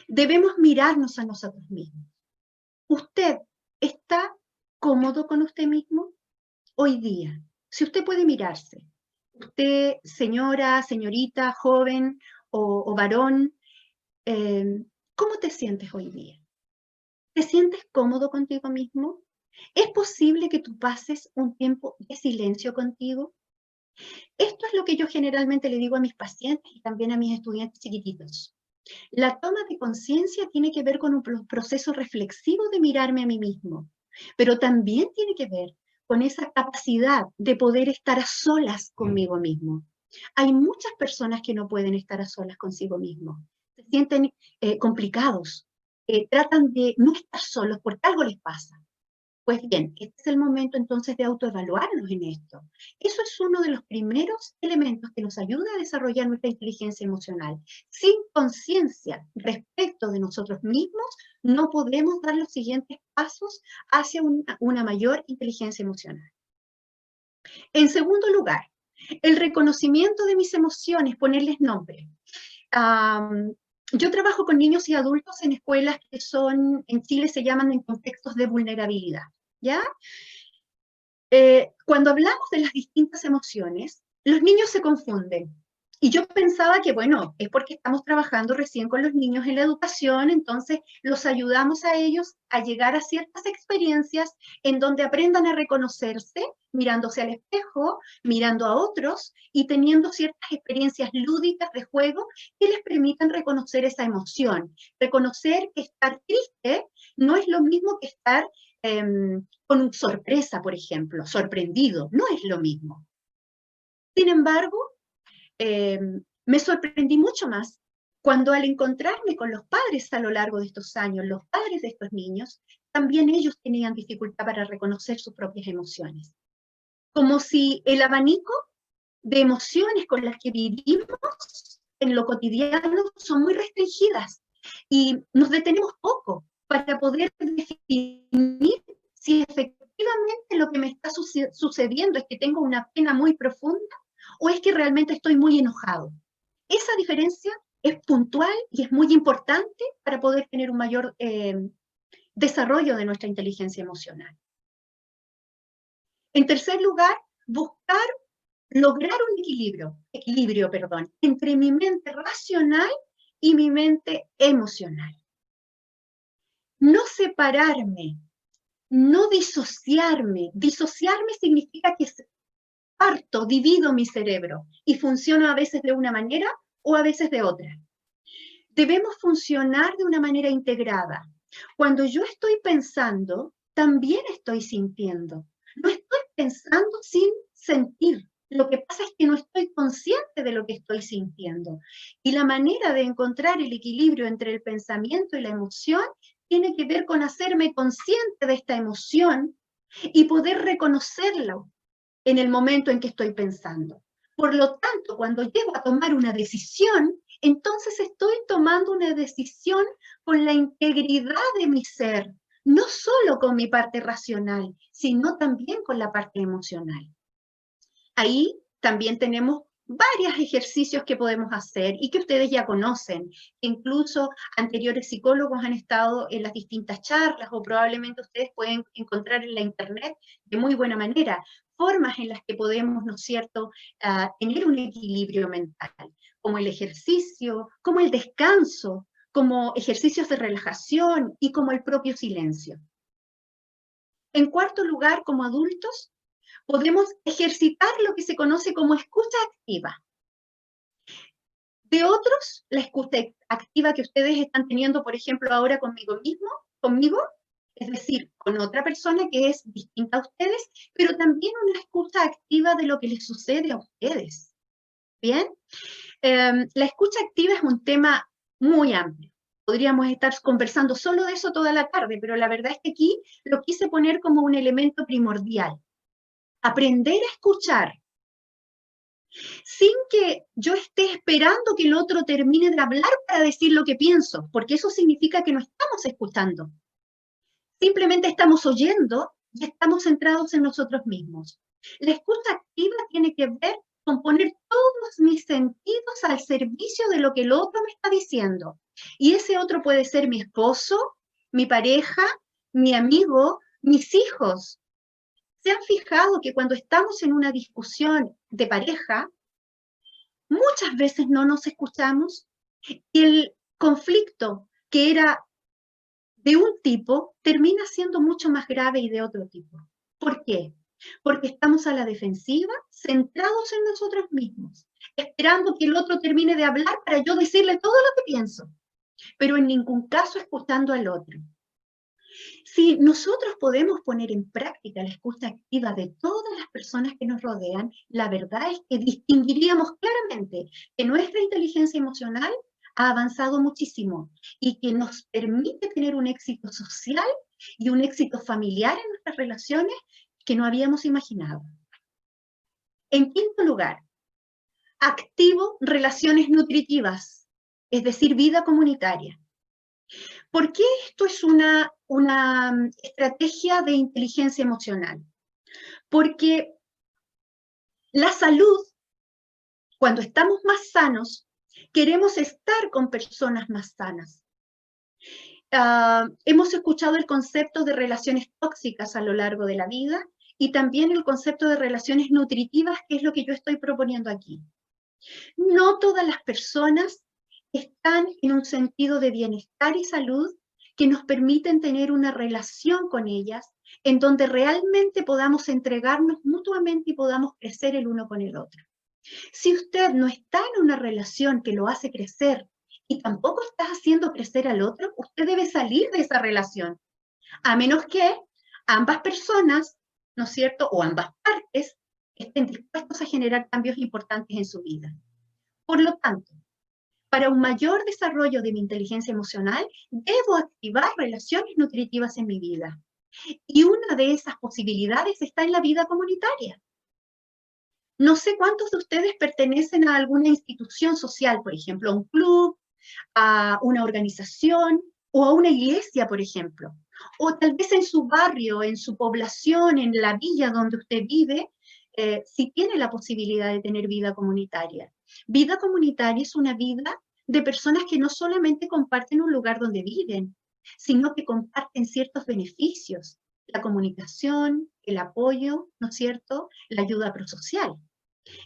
Debemos mirarnos a nosotros mismos. ¿Usted está cómodo con usted mismo hoy día? Si usted puede mirarse, usted, señora, señorita, joven o varón, ¿cómo te sientes hoy día? ¿Te sientes cómodo contigo mismo? ¿Es posible que tú pases un tiempo de silencio contigo? Esto es lo que yo generalmente le digo a mis pacientes y también a mis estudiantes chiquititos. La toma de conciencia tiene que ver con un proceso reflexivo de mirarme a mí mismo, pero también tiene que ver con esa capacidad de poder estar a solas conmigo mismo. Hay muchas personas que no pueden estar a solas consigo mismos, se sienten complicados, tratan de no estar solos porque algo les pasa. Pues bien, este es el momento entonces de autoevaluarnos en esto. Eso es uno de los primeros elementos que nos ayuda a desarrollar nuestra inteligencia emocional. Sin conciencia respecto de nosotros mismos, no podemos dar los siguientes pasos hacia una mayor inteligencia emocional. En segundo lugar, el reconocimiento de mis emociones, ponerles nombre. Yo trabajo con niños y adultos en escuelas que en Chile se llaman en contextos de vulnerabilidad, ¿ya? Cuando hablamos de las distintas emociones, los niños se confunden. Y yo pensaba que, bueno, es porque estamos trabajando recién con los niños en la educación, entonces los ayudamos a ellos a llegar a ciertas experiencias en donde aprendan a reconocerse, mirándose al espejo, mirando a otros y teniendo ciertas experiencias lúdicas de juego que les permitan reconocer esa emoción. Reconocer que estar triste no es lo mismo que estar con sorpresa, por ejemplo, sorprendido, no es lo mismo. Sin embargo, me sorprendí mucho más cuando al encontrarme con los padres a lo largo de estos años, los padres de estos niños, también ellos tenían dificultad para reconocer sus propias emociones. Como si el abanico de emociones con las que vivimos en lo cotidiano son muy restringidas y nos detenemos poco para poder definir si efectivamente lo que me está sucediendo es que tengo una pena muy profunda o es que realmente estoy muy enojado. Esa diferencia es puntual y es muy importante para poder tener un mayor desarrollo de nuestra inteligencia emocional. En tercer lugar, lograr un equilibrio, entre mi mente racional y mi mente emocional. No separarme, no disociarme. Disociarme significa que divido mi cerebro y funciono a veces de una manera o a veces de otra. Debemos funcionar de una manera integrada. Cuando yo estoy pensando, también estoy sintiendo. No estoy pensando sin sentir. Lo que pasa es que no estoy consciente de lo que estoy sintiendo. Y la manera de encontrar el equilibrio entre el pensamiento y la emoción tiene que ver con hacerme consciente de esta emoción y poder reconocerlo en el momento en que estoy pensando. Por lo tanto, cuando llego a tomar una decisión, entonces estoy tomando una decisión con la integridad de mi ser, no solo con mi parte racional, sino también con la parte emocional. Ahí también tenemos varios ejercicios que podemos hacer y que ustedes ya conocen. Incluso anteriores psicólogos han estado en las distintas charlas o probablemente ustedes pueden encontrar en la internet de muy buena manera formas en las que podemos, ¿no es cierto?, tener un equilibrio mental, como el ejercicio, como el descanso, como ejercicios de relajación y como el propio silencio. En cuarto lugar, como adultos, podemos ejercitar lo que se conoce como escucha activa. De otros, la escucha activa que ustedes están teniendo, por ejemplo, ahora conmigo, es decir, con otra persona que es distinta a ustedes, pero también una escucha activa de lo que les sucede a ustedes. ¿Bien? La escucha activa es un tema muy amplio. podríamos estar conversando solo de eso toda la tarde, pero la verdad es que aquí lo quise poner como un elemento primordial. Aprender a escuchar, sin que yo esté esperando que el otro termine de hablar para decir lo que pienso, porque eso significa que no estamos escuchando. Simplemente estamos oyendo y estamos centrados en nosotros mismos. La escucha activa tiene que ver con poner todos mis sentidos al servicio de lo que el otro me está diciendo. Y ese otro puede ser mi esposo, mi pareja, mi amigo, mis hijos. ¿Se han fijado que cuando estamos en una discusión de pareja, muchas veces no nos escuchamos? Y el conflicto que era de un tipo termina siendo mucho más grave y de otro tipo. ¿Por qué? Porque estamos a la defensiva, centrados en nosotros mismos, esperando que el otro termine de hablar para yo decirle todo lo que pienso, pero en ningún caso escuchando al otro. Si nosotros podemos poner en práctica la escucha activa de todas las personas que nos rodean, la verdad es que distinguiríamos claramente que nuestra inteligencia emocional ha avanzado muchísimo y que nos permite tener un éxito social y un éxito familiar en nuestras relaciones que no habíamos imaginado. En quinto lugar, activo relaciones nutritivas, es decir, vida comunitaria. ¿Por qué esto es una estrategia de inteligencia emocional? Porque la salud, cuando estamos más sanos, queremos estar con personas más sanas. Hemos escuchado el concepto de relaciones tóxicas a lo largo de la vida y también el concepto de relaciones nutritivas, que es lo que yo estoy proponiendo aquí. No todas las personas están en un sentido de bienestar y salud que nos permiten tener una relación con ellas en donde realmente podamos entregarnos mutuamente y podamos crecer el uno con el otro. Si usted no está en una relación que lo hace crecer y tampoco está haciendo crecer al otro, usted debe salir de esa relación, a menos que ambas personas, ¿no es cierto?, o ambas partes estén dispuestos a generar cambios importantes en su vida. Por lo tanto, para un mayor desarrollo de mi inteligencia emocional, debo activar relaciones nutritivas en mi vida. Y una de esas posibilidades está en la vida comunitaria. No sé cuántos de ustedes pertenecen a alguna institución social, por ejemplo, a un club, a una organización o a una iglesia, por ejemplo. O tal vez en su barrio, en su población, en la villa donde usted vive, si tiene la posibilidad de tener vida comunitaria. Vida comunitaria es una vida de personas que no solamente comparten un lugar donde viven, sino que comparten ciertos beneficios, la comunicación, el apoyo, ¿no es cierto?, la ayuda prosocial.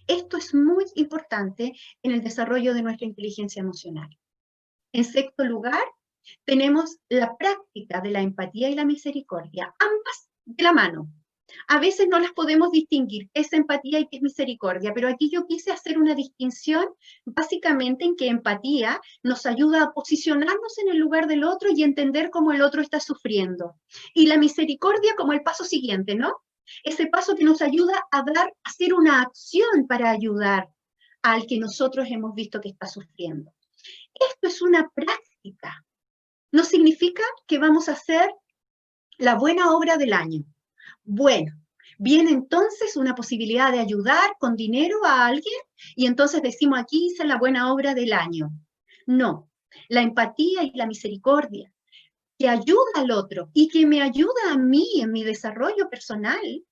Esto es muy importante en el desarrollo de nuestra inteligencia emocional. En sexto lugar, tenemos la práctica de la empatía y la misericordia, ambas de la mano. A veces no las podemos distinguir, qué es empatía y qué es misericordia, pero aquí yo quise hacer una distinción básicamente en que empatía nos ayuda a posicionarnos en el lugar del otro y entender cómo el otro está sufriendo. Y la misericordia como el paso siguiente, ¿no? Ese paso que nos ayuda a hacer una acción para ayudar al que nosotros hemos visto que está sufriendo. Esto es una práctica. No significa que vamos a hacer la buena obra del año. Bueno, viene entonces una posibilidad de ayudar con dinero a alguien y entonces decimos aquí hice la buena obra del año. No, la empatía y la misericordia que ayuda al otro y que me ayuda a mí en mi desarrollo personal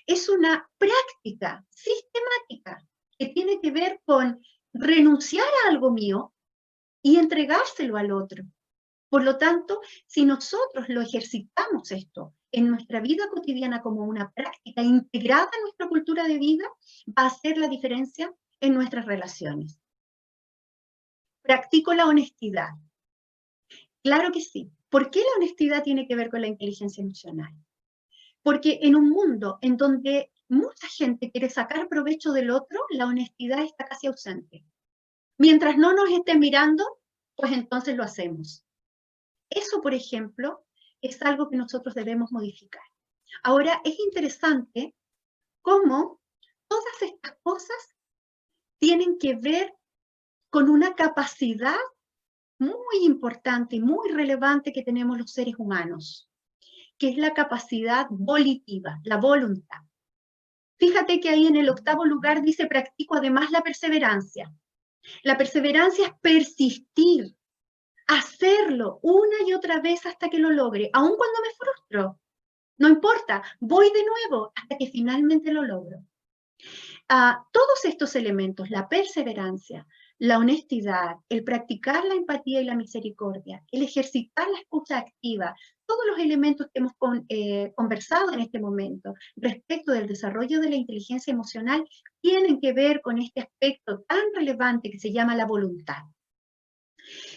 es una práctica sistemática que tiene que ver con renunciar a algo mío y entregárselo al otro. Por lo tanto, si nosotros lo ejercitamos esto en nuestra vida cotidiana como una práctica integrada en nuestra cultura de vida, va a hacer la diferencia en nuestras relaciones. Practico la honestidad. Claro que sí. ¿Por qué la honestidad tiene que ver con la inteligencia emocional? Porque en un mundo en donde mucha gente quiere sacar provecho del otro, la honestidad está casi ausente. Mientras no nos estén mirando, pues entonces lo hacemos. Eso, por ejemplo, es algo que nosotros debemos modificar. Ahora, es interesante cómo todas estas cosas tienen que ver con una capacidad muy importante y muy relevante que tenemos los seres humanos, que es la capacidad volitiva, la voluntad. Fíjate que ahí en el 8º lugar dice, practico además la perseverancia. La perseverancia es persistir, hacerlo una y otra vez hasta que lo logre, aun cuando me frustro. No importa, voy de nuevo hasta que finalmente lo logro. Todos estos elementos, la perseverancia, la honestidad, el practicar la empatía y la misericordia, el ejercitar la escucha activa, todos los elementos que hemos conversado en este momento respecto del desarrollo de la inteligencia emocional tienen que ver con este aspecto tan relevante que se llama la voluntad.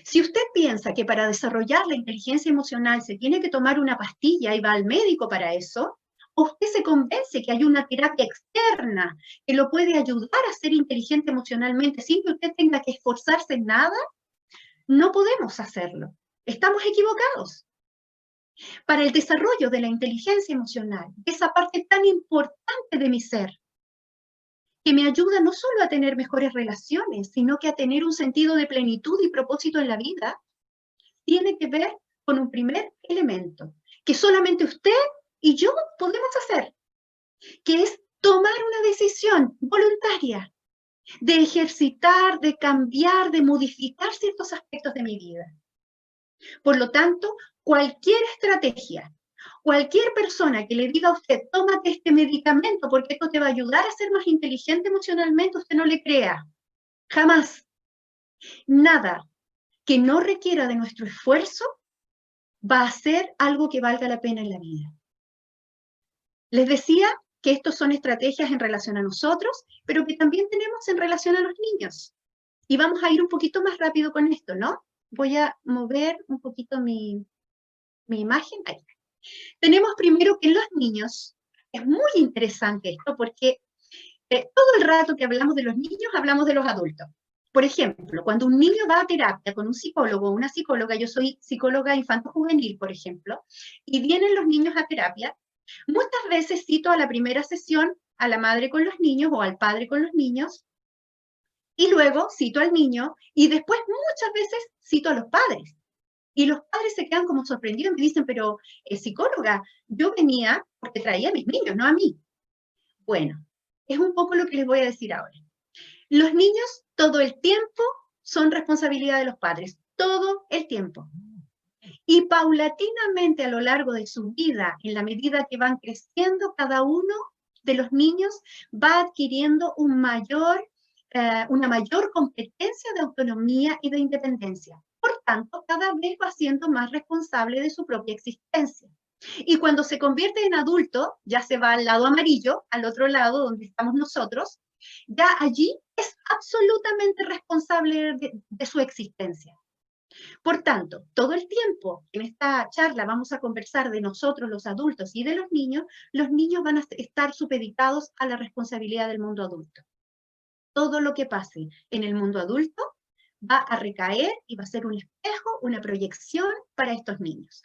Si usted piensa que para desarrollar la inteligencia emocional se tiene que tomar una pastilla y va al médico para eso, o usted se convence que hay una terapia externa que lo puede ayudar a ser inteligente emocionalmente sin que usted tenga que esforzarse en nada, no podemos hacerlo. Estamos equivocados. Para el desarrollo de la inteligencia emocional, esa parte tan importante de mi ser, que me ayuda no solo a tener mejores relaciones, sino que a tener un sentido de plenitud y propósito en la vida, tiene que ver con un primer elemento, que solamente usted y yo podemos hacer, que es tomar una decisión voluntaria de ejercitar, de cambiar, de modificar ciertos aspectos de mi vida. Por lo tanto, cualquier estrategia, cualquier persona que le diga a usted, tómate este medicamento porque esto te va a ayudar a ser más inteligente emocionalmente, usted no le crea. Jamás. Nada que no requiera de nuestro esfuerzo va a ser algo que valga la pena en la vida. Les decía que estos son estrategias en relación a nosotros, pero que también tenemos en relación a los niños. Y vamos a ir un poquito más rápido con esto, ¿no? Voy a mover un poquito mi imagen. Ahí. Tenemos primero que en los niños, es muy interesante esto, porque todo el rato que hablamos de los niños, hablamos de los adultos. Por ejemplo, cuando un niño va a terapia con un psicólogo o una psicóloga, yo soy psicóloga infanto-juvenil, por ejemplo, y vienen los niños a terapia, muchas veces cito a la primera sesión a la madre con los niños o al padre con los niños, y luego cito al niño, y después muchas veces cito a los padres. Y los padres se quedan como sorprendidos y me dicen, pero psicóloga, yo venía porque traía a mis niños, no a mí. Bueno, es un poco lo que les voy a decir ahora. Los niños todo el tiempo son responsabilidad de los padres, todo el tiempo. Y paulatinamente a lo largo de su vida, en la medida que van creciendo, cada uno de los niños va adquiriendo una mayor competencia de autonomía y de independencia. Por tanto, cada vez va siendo más responsable de su propia existencia. Y cuando se convierte en adulto, ya se va al lado amarillo, al otro lado donde estamos nosotros, ya allí es absolutamente responsable de su existencia. Por tanto, todo el tiempo en esta charla vamos a conversar de nosotros, los adultos, y de los niños van a estar supeditados a la responsabilidad del mundo adulto. Todo lo que pase en el mundo adulto va a recaer y va a ser un espejo, una proyección para estos niños.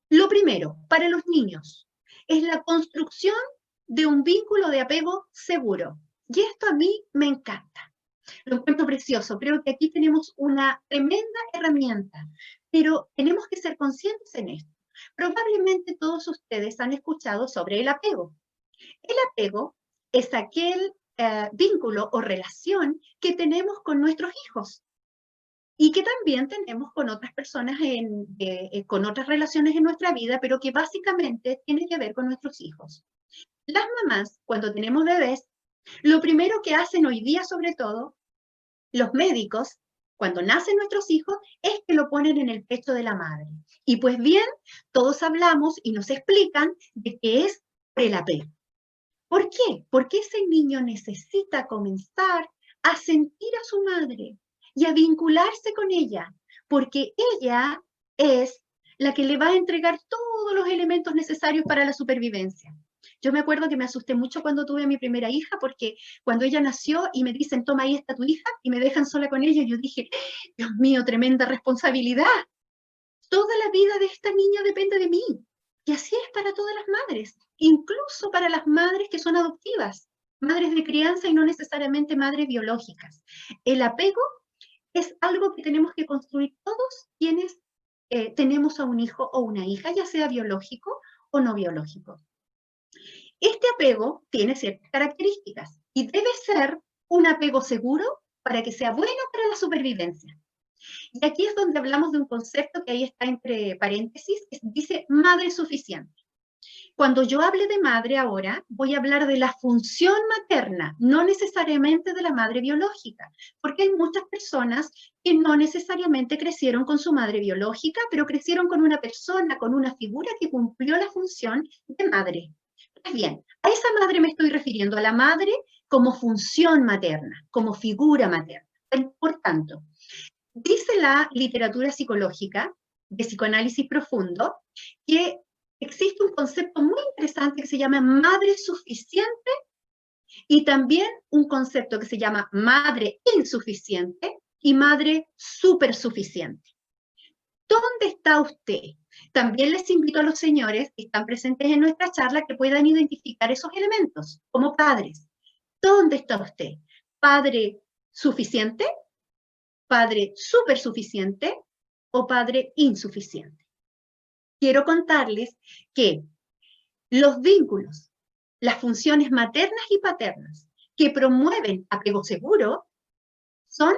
Lo primero, para los niños, es la construcción de un vínculo de apego seguro. Y esto a mí me encanta. Lo encuentro precioso. Creo que aquí tenemos una tremenda herramienta, pero tenemos que ser conscientes en esto. Probablemente todos ustedes han escuchado sobre el apego. El apego es aquel vínculo o relación que tenemos con nuestros hijos y que también tenemos con otras personas, con otras relaciones en nuestra vida, pero que básicamente tiene que ver con nuestros hijos. Las mamás, cuando tenemos bebés, lo primero que hacen hoy día, sobre todo, los médicos, cuando nacen nuestros hijos, es que lo ponen en el pecho de la madre. Y pues bien, todos hablamos y nos explican de qué es el apego. ¿Por qué? Porque ese niño necesita comenzar a sentir a su madre y a vincularse con ella, porque ella es la que le va a entregar todos los elementos necesarios para la supervivencia. Yo me acuerdo que me asusté mucho cuando tuve a mi primera hija, porque cuando ella nació y me dicen, toma, ahí está tu hija, y me dejan sola con ella, yo dije, Dios mío, tremenda responsabilidad. Toda la vida de esta niña depende de mí. Y así es para todas las madres, incluso para las madres que son adoptivas, madres de crianza y no necesariamente madres biológicas. El apego es algo que tenemos que construir todos quienes tenemos a un hijo o una hija, ya sea biológico o no biológico. Este apego tiene ciertas características y debe ser un apego seguro para que sea bueno para la supervivencia. Y aquí es donde hablamos de un concepto que ahí está entre paréntesis, que dice madre suficiente. Cuando yo hable de madre ahora, voy a hablar de la función materna, no necesariamente de la madre biológica, porque hay muchas personas que no necesariamente crecieron con su madre biológica, pero crecieron con una persona, con una figura que cumplió la función de madre. Pues bien, a esa madre me estoy refiriendo, a la madre como función materna, como figura materna. Por tanto, dice la literatura psicológica de psicoanálisis profundo que existe un concepto muy interesante que se llama madre suficiente y también un concepto que se llama madre insuficiente y madre supersuficiente. ¿Dónde está usted? También les invito a los señores que están presentes en nuestra charla que puedan identificar esos elementos como padres. ¿Dónde está usted? ¿Padre suficiente? ¿Padre supersuficiente? ¿O padre insuficiente? Quiero contarles que los vínculos, las funciones maternas y paternas que promueven apego seguro son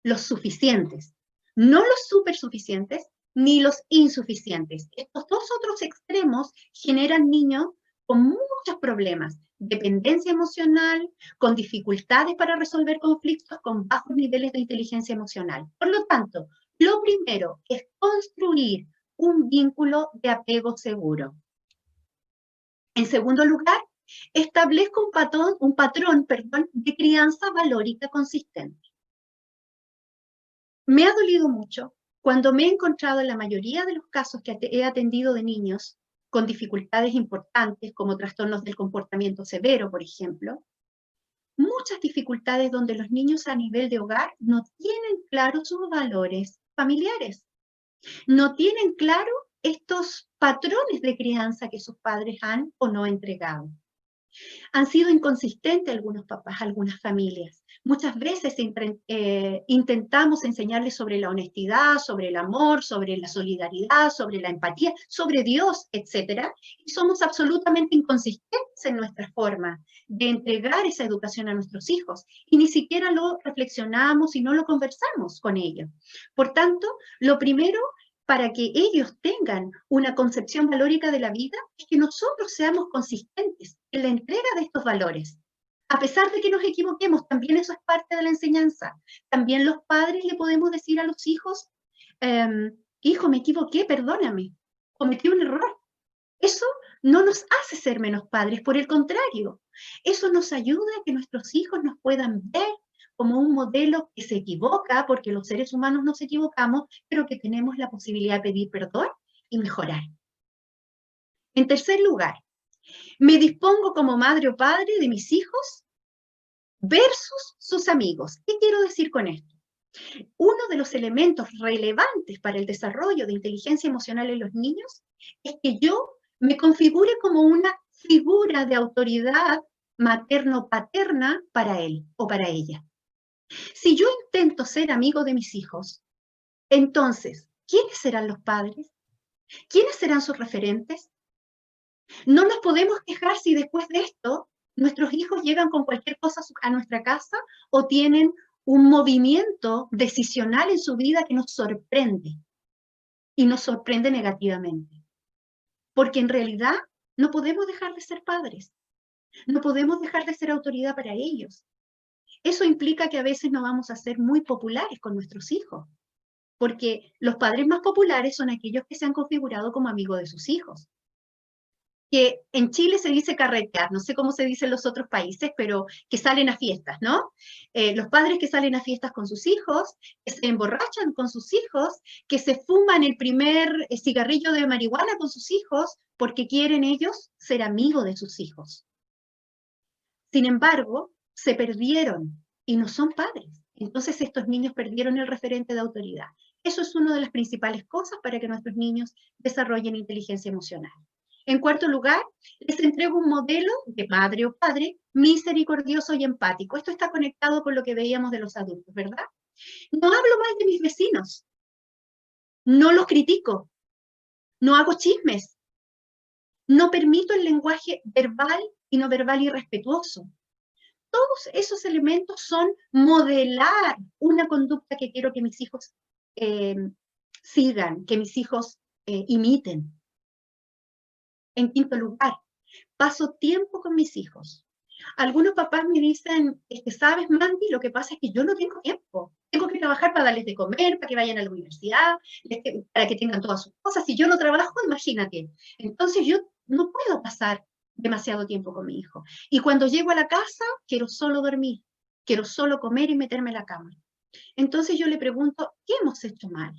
los suficientes, no los supersuficientes ni los insuficientes. Estos dos otros extremos generan niños con muchos problemas, dependencia emocional, con dificultades para resolver conflictos, con bajos niveles de inteligencia emocional. Por lo tanto, lo primero es construir un vínculo de apego seguro. En segundo lugar, establezco un patrón de crianza valórica consistente. Me ha dolido mucho cuando me he encontrado en la mayoría de los casos que he atendido de niños con dificultades importantes, como trastornos del comportamiento severo, por ejemplo, muchas dificultades donde los niños a nivel de hogar no tienen claros sus valores familiares, no tienen claro estos patrones de crianza que sus padres han o no entregado. Han sido inconsistentes algunos papás, algunas familias. Muchas veces intentamos enseñarles sobre la honestidad, sobre el amor, sobre la solidaridad, sobre la empatía, sobre Dios, etc. Y somos absolutamente inconsistentes en nuestra forma de entregar esa educación a nuestros hijos. Y ni siquiera lo reflexionamos y no lo conversamos con ellos. Por tanto, lo primero para que ellos tengan una concepción valórica de la vida es que nosotros seamos consistentes en la entrega de estos valores. A pesar de que nos equivoquemos, también eso es parte de la enseñanza. También los padres le podemos decir a los hijos, hijo, me equivoqué, perdóname, cometí un error. Eso no nos hace ser menos padres, por el contrario, eso nos ayuda a que nuestros hijos nos puedan ver como un modelo que se equivoca, porque los seres humanos nos equivocamos, pero que tenemos la posibilidad de pedir perdón y mejorar. En tercer lugar, me dispongo como madre o padre de mis hijos versus sus amigos. ¿Qué quiero decir con esto? Uno de los elementos relevantes para el desarrollo de inteligencia emocional en los niños es que yo me configure como una figura de autoridad materno-paterna para él o para ella. Si yo intento ser amigo de mis hijos, entonces, ¿quiénes serán los padres? ¿Quiénes serán sus referentes? No nos podemos quejar si después de esto nuestros hijos llegan con cualquier cosa a nuestra casa o tienen un movimiento decisional en su vida que nos sorprende y nos sorprende negativamente. Porque en realidad no podemos dejar de ser padres, no podemos dejar de ser autoridad para ellos. Eso implica que a veces no vamos a ser muy populares con nuestros hijos, porque los padres más populares son aquellos que se han configurado como amigos de sus hijos. Que en Chile se dice carretear, no sé cómo se dice en los otros países, pero que salen a fiestas, ¿no? Los padres que salen a fiestas con sus hijos, que se emborrachan con sus hijos, que se fuman el primer cigarrillo de marihuana con sus hijos, porque quieren ellos ser amigos de sus hijos. Sin embargo, se perdieron y no son padres. Entonces estos niños perdieron el referente de autoridad. Eso es una de las principales cosas para que nuestros niños desarrollen inteligencia emocional. En cuarto lugar, les entrego un modelo de madre o padre misericordioso y empático. Esto está conectado con lo que veíamos de los adultos, ¿verdad? No hablo mal de mis vecinos, no los critico, no hago chismes, no permito el lenguaje verbal y no verbal irrespetuoso. Todos esos elementos son modelar una conducta que quiero que mis hijos sigan, que mis hijos imiten. En quinto lugar, paso tiempo con mis hijos. Algunos papás me dicen, ¿sabes, Mandy? Lo que pasa es que yo no tengo tiempo. Tengo que trabajar para darles de comer, para que vayan a la universidad, para que tengan todas sus cosas. Si yo no trabajo, imagínate. Entonces yo no puedo pasar demasiado tiempo con mi hijo. Y cuando llego a la casa, quiero solo dormir, quiero solo comer y meterme en la cama. Entonces yo le pregunto, ¿qué hemos hecho mal?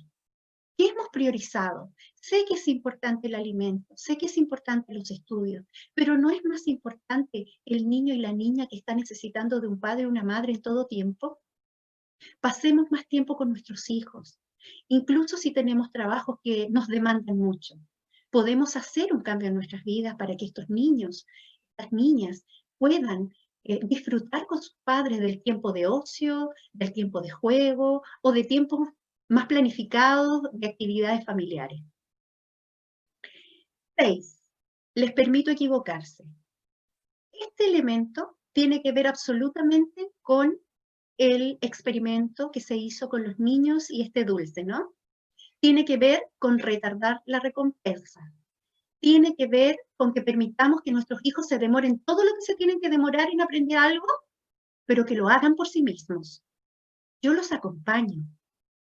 ¿Qué hemos priorizado? Sé que es importante el alimento, sé que es importante los estudios, pero ¿no es más importante el niño y la niña que está necesitando de un padre o una madre en todo tiempo? Pasemos más tiempo con nuestros hijos, incluso si tenemos trabajos que nos demandan mucho. Podemos hacer un cambio en nuestras vidas para que estos niños, estas niñas, puedan disfrutar con sus padres del tiempo de ocio, del tiempo de juego o de tiempos más planificados de actividades familiares. 6. Les permito equivocarse. Este elemento tiene que ver absolutamente con el experimento que se hizo con los niños y este dulce, ¿no? Tiene que ver con retardar la recompensa. Tiene que ver con que permitamos que nuestros hijos se demoren todo lo que se tienen que demorar en aprender algo, pero que lo hagan por sí mismos. Yo los acompaño.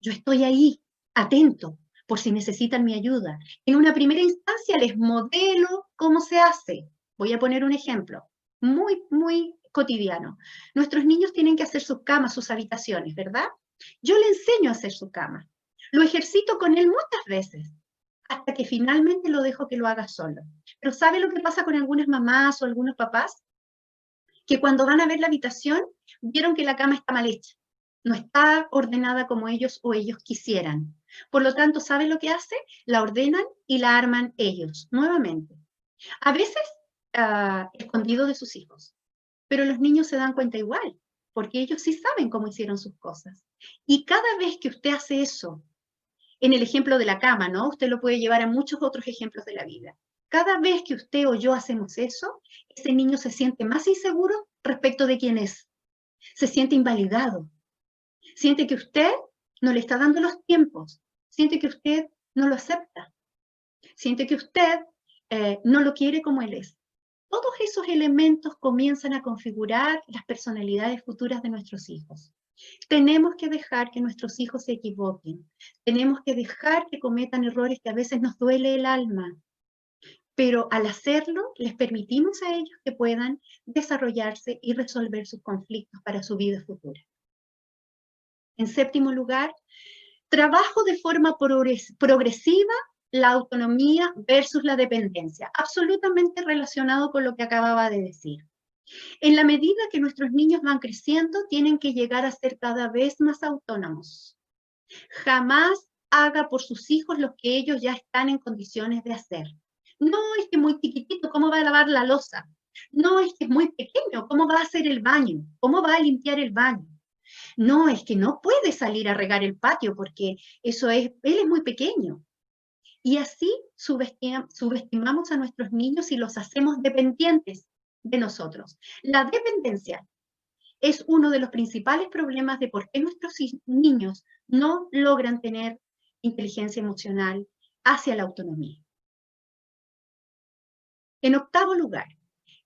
Yo estoy ahí, atento, por si necesitan mi ayuda. En una primera instancia les modelo cómo se hace. Voy a poner un ejemplo muy cotidiano. Nuestros niños tienen que hacer sus camas, sus habitaciones, ¿verdad? Yo le enseño a hacer su cama. Lo ejercito con él muchas veces, hasta que finalmente lo dejo que lo haga solo. Pero ¿sabe lo que pasa con algunas mamás o algunos papás? Que cuando van a ver la habitación, vieron que la cama está mal hecha. No está ordenada como ellos o ellos quisieran. Por lo tanto, ¿saben lo que hace? La ordenan y la arman ellos, nuevamente. A veces, escondido de sus hijos. Pero los niños se dan cuenta igual, porque ellos sí saben cómo hicieron sus cosas. Y cada vez que usted hace eso, en el ejemplo de la cama, ¿no? Usted lo puede llevar a muchos otros ejemplos de la vida. Cada vez que usted o yo hacemos eso, ese niño se siente más inseguro respecto de quién es. Se siente invalidado. Siente que usted no le está dando los tiempos. Siente que usted no lo acepta. Siente que usted no lo quiere como él es. Todos esos elementos comienzan a configurar las personalidades futuras de nuestros hijos. Tenemos que dejar que nuestros hijos se equivoquen. Tenemos que dejar que cometan errores que a veces nos duele el alma. Pero al hacerlo, les permitimos a ellos que puedan desarrollarse y resolver sus conflictos para su vida futura. En séptimo lugar, trabajo de forma progresiva la autonomía versus la dependencia, absolutamente relacionado con lo que acababa de decir. En la medida que nuestros niños van creciendo, tienen que llegar a ser cada vez más autónomos. Jamás haga por sus hijos lo que ellos ya están en condiciones de hacer. No es que muy chiquitito, ¿cómo va a lavar la loza? No es que es muy pequeño, ¿cómo va a hacer el baño? ¿Cómo va a limpiar el baño? No, es que no puede salir a regar el patio porque él es muy pequeño. Y así subestimamos a nuestros niños y los hacemos dependientes de nosotros. La dependencia es uno de los principales problemas de por qué nuestros niños no logran tener inteligencia emocional hacia la autonomía. En octavo lugar,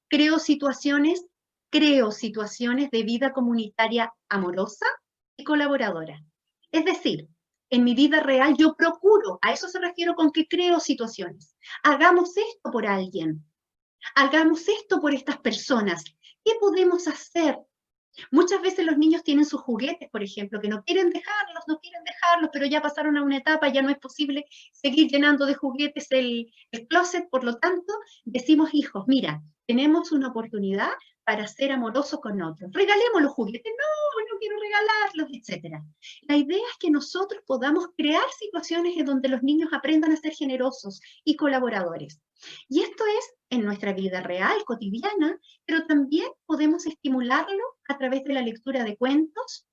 creo situaciones de vida comunitaria amorosa y colaboradora. Es decir, en mi vida real yo procuro, a eso se refiero con que creo situaciones. Hagamos esto por alguien. Hagamos esto por estas personas. ¿Qué podemos hacer? Muchas veces los niños tienen sus juguetes, por ejemplo, que no quieren dejarlos, pero ya pasaron a una etapa, ya no es posible seguir llenando de juguetes el closet, por lo tanto, decimos, hijos, mira, tenemos una oportunidad para ser amorosos con otros. Regalemos los juguetes, no quiero regalarlos, etc. La idea es que nosotros podamos crear situaciones en donde los niños aprendan a ser generosos y colaboradores. Y esto es en nuestra vida real, cotidiana, pero también podemos estimularlo a través de la lectura de cuentos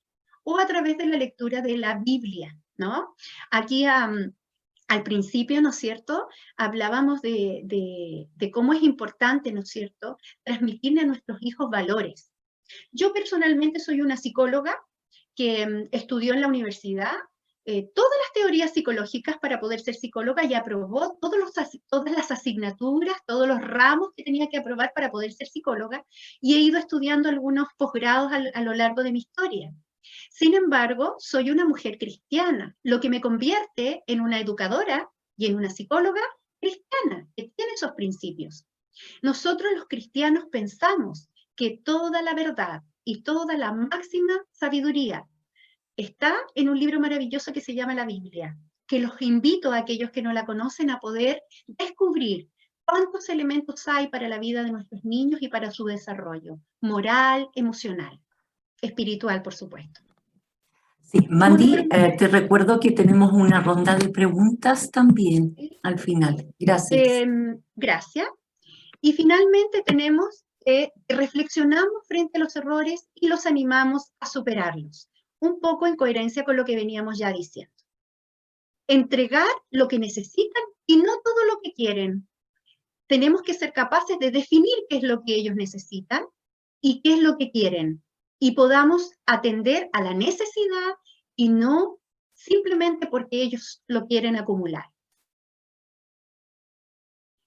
o a través de la lectura de la Biblia, ¿no? Aquí al principio, ¿no es cierto?, hablábamos de cómo es importante, ¿no es cierto?, transmitirle a nuestros hijos valores. Yo personalmente soy una psicóloga que estudió en la universidad todas las teorías psicológicas para poder ser psicóloga y aprobó todas las asignaturas, todos los ramos que tenía que aprobar para poder ser psicóloga, y he ido estudiando algunos posgrados a lo largo de mi historia. Sin embargo, soy una mujer cristiana, lo que me convierte en una educadora y en una psicóloga cristiana, que tiene esos principios. Nosotros los cristianos pensamos que toda la verdad y toda la máxima sabiduría está en un libro maravilloso que se llama la Biblia, que los invito a aquellos que no la conocen a poder descubrir cuántos elementos hay para la vida de nuestros niños y para su desarrollo, moral, emocional, espiritual, por supuesto. Sí, Mandy, te recuerdo que tenemos una ronda de preguntas también al final. Gracias. Gracias. Y finalmente tenemos reflexionamos frente a los errores y los animamos a superarlos, un poco en coherencia con lo que veníamos ya diciendo. Entregar lo que necesitan y no todo lo que quieren. Tenemos que ser capaces de definir qué es lo que ellos necesitan y qué es lo que quieren, y podamos atender a la necesidad y no simplemente porque ellos lo quieren acumular.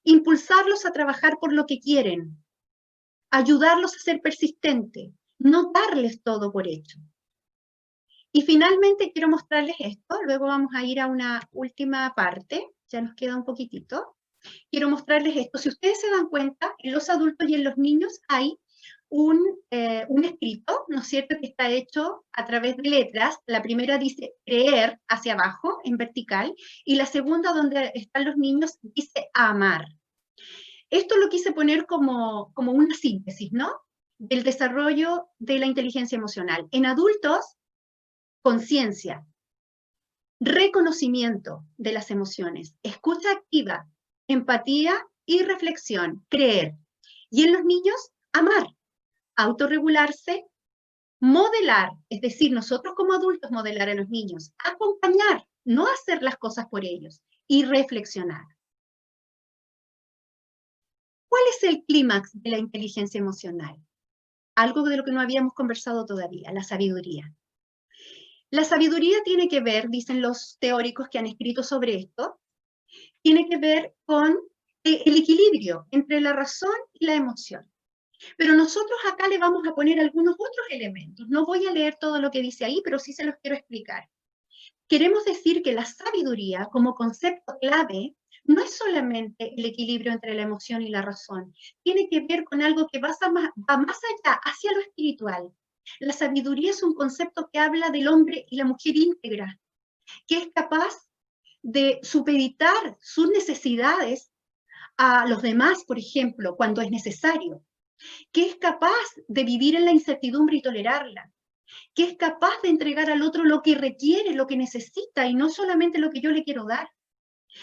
Impulsarlos a trabajar por lo que quieren, ayudarlos a ser persistentes, no darles todo por hecho. Y finalmente quiero mostrarles esto, luego vamos a ir a una última parte, ya nos queda un poquitito. Quiero mostrarles esto. Si ustedes se dan cuenta, en los adultos y en los niños hay un escrito, ¿no es cierto?, que está hecho a través de letras. La primera dice creer hacia abajo, en vertical, y la segunda, donde están los niños, dice amar. Esto lo quise poner como una síntesis, ¿no?, del desarrollo de la inteligencia emocional. En adultos, conciencia, reconocimiento de las emociones, escucha activa, empatía y reflexión, creer. Y en los niños, amar, autorregularse, modelar, es decir, nosotros como adultos modelar a los niños, acompañar, no hacer las cosas por ellos, y reflexionar. ¿Cuál es el clímax de la inteligencia emocional? Algo de lo que no habíamos conversado todavía, la sabiduría. La sabiduría tiene que ver, dicen los teóricos que han escrito sobre esto, tiene que ver con el equilibrio entre la razón y la emoción. Pero nosotros acá le vamos a poner algunos otros elementos. No voy a leer todo lo que dice ahí, pero sí se los quiero explicar. Queremos decir que la sabiduría, como concepto clave, no es solamente el equilibrio entre la emoción y la razón. Tiene que ver con algo que va más allá, hacia lo espiritual. La sabiduría es un concepto que habla del hombre y la mujer íntegra, que es capaz de supeditar sus necesidades a los demás, por ejemplo, cuando es necesario, que es capaz de vivir en la incertidumbre y tolerarla, que es capaz de entregar al otro lo que requiere, lo que necesita, y no solamente lo que yo le quiero dar.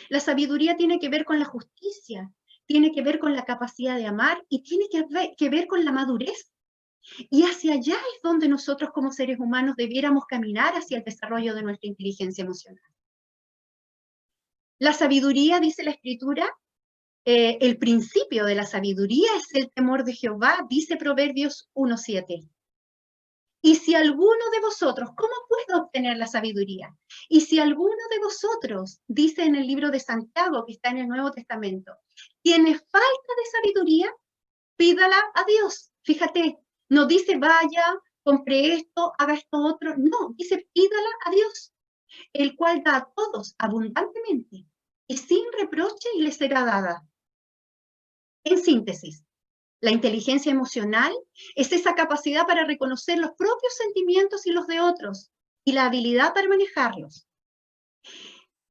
La sabiduría tiene que ver con la justicia, tiene que ver con la capacidad de amar y tiene que ver con la madurez. Y hacia allá es donde nosotros como seres humanos debiéramos caminar hacia el desarrollo de nuestra inteligencia emocional. La sabiduría, dice la Escritura, el principio de la sabiduría es el temor de Jehová, dice Proverbios 1:7. Y si alguno de vosotros, ¿cómo puedo obtener la sabiduría? Y si alguno de vosotros, dice en el libro de Santiago, que está en el Nuevo Testamento, tiene falta de sabiduría, pídala a Dios. Fíjate, no dice vaya, compre esto, haga esto otro. No, dice pídala a Dios, el cual da a todos abundantemente y sin reproche y le será dada. En síntesis, la inteligencia emocional es esa capacidad para reconocer los propios sentimientos y los de otros, y la habilidad para manejarlos.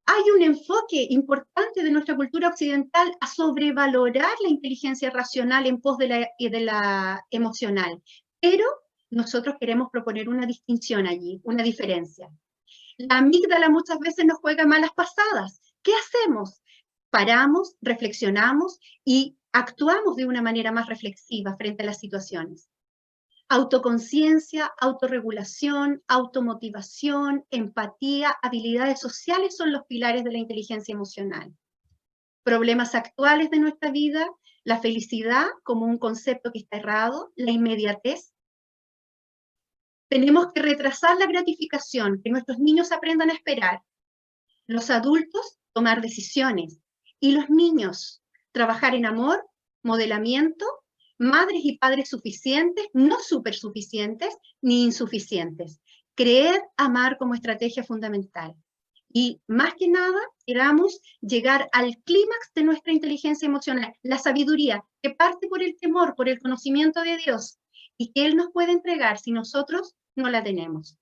Hay un enfoque importante de nuestra cultura occidental a sobrevalorar la inteligencia racional en pos de la emocional, pero nosotros queremos proponer una distinción allí, una diferencia. La amígdala muchas veces nos juega malas pasadas. ¿Qué hacemos? Paramos, reflexionamos y actuamos de una manera más reflexiva frente a las situaciones. Autoconciencia, autorregulación, automotivación, empatía, habilidades sociales son los pilares de la inteligencia emocional. Problemas actuales de nuestra vida, la felicidad como un concepto que está errado, la inmediatez. Tenemos que retrasar la gratificación, que nuestros niños aprendan a esperar. Los adultos, tomar decisiones. Y los niños, trabajar en amor, modelamiento, madres y padres suficientes, no supersuficientes ni insuficientes. Creer, amar como estrategia fundamental. Y más que nada, queramos llegar al clímax de nuestra inteligencia emocional, la sabiduría, que parte por el temor, por el conocimiento de Dios, y que Él nos puede entregar si nosotros no la tenemos.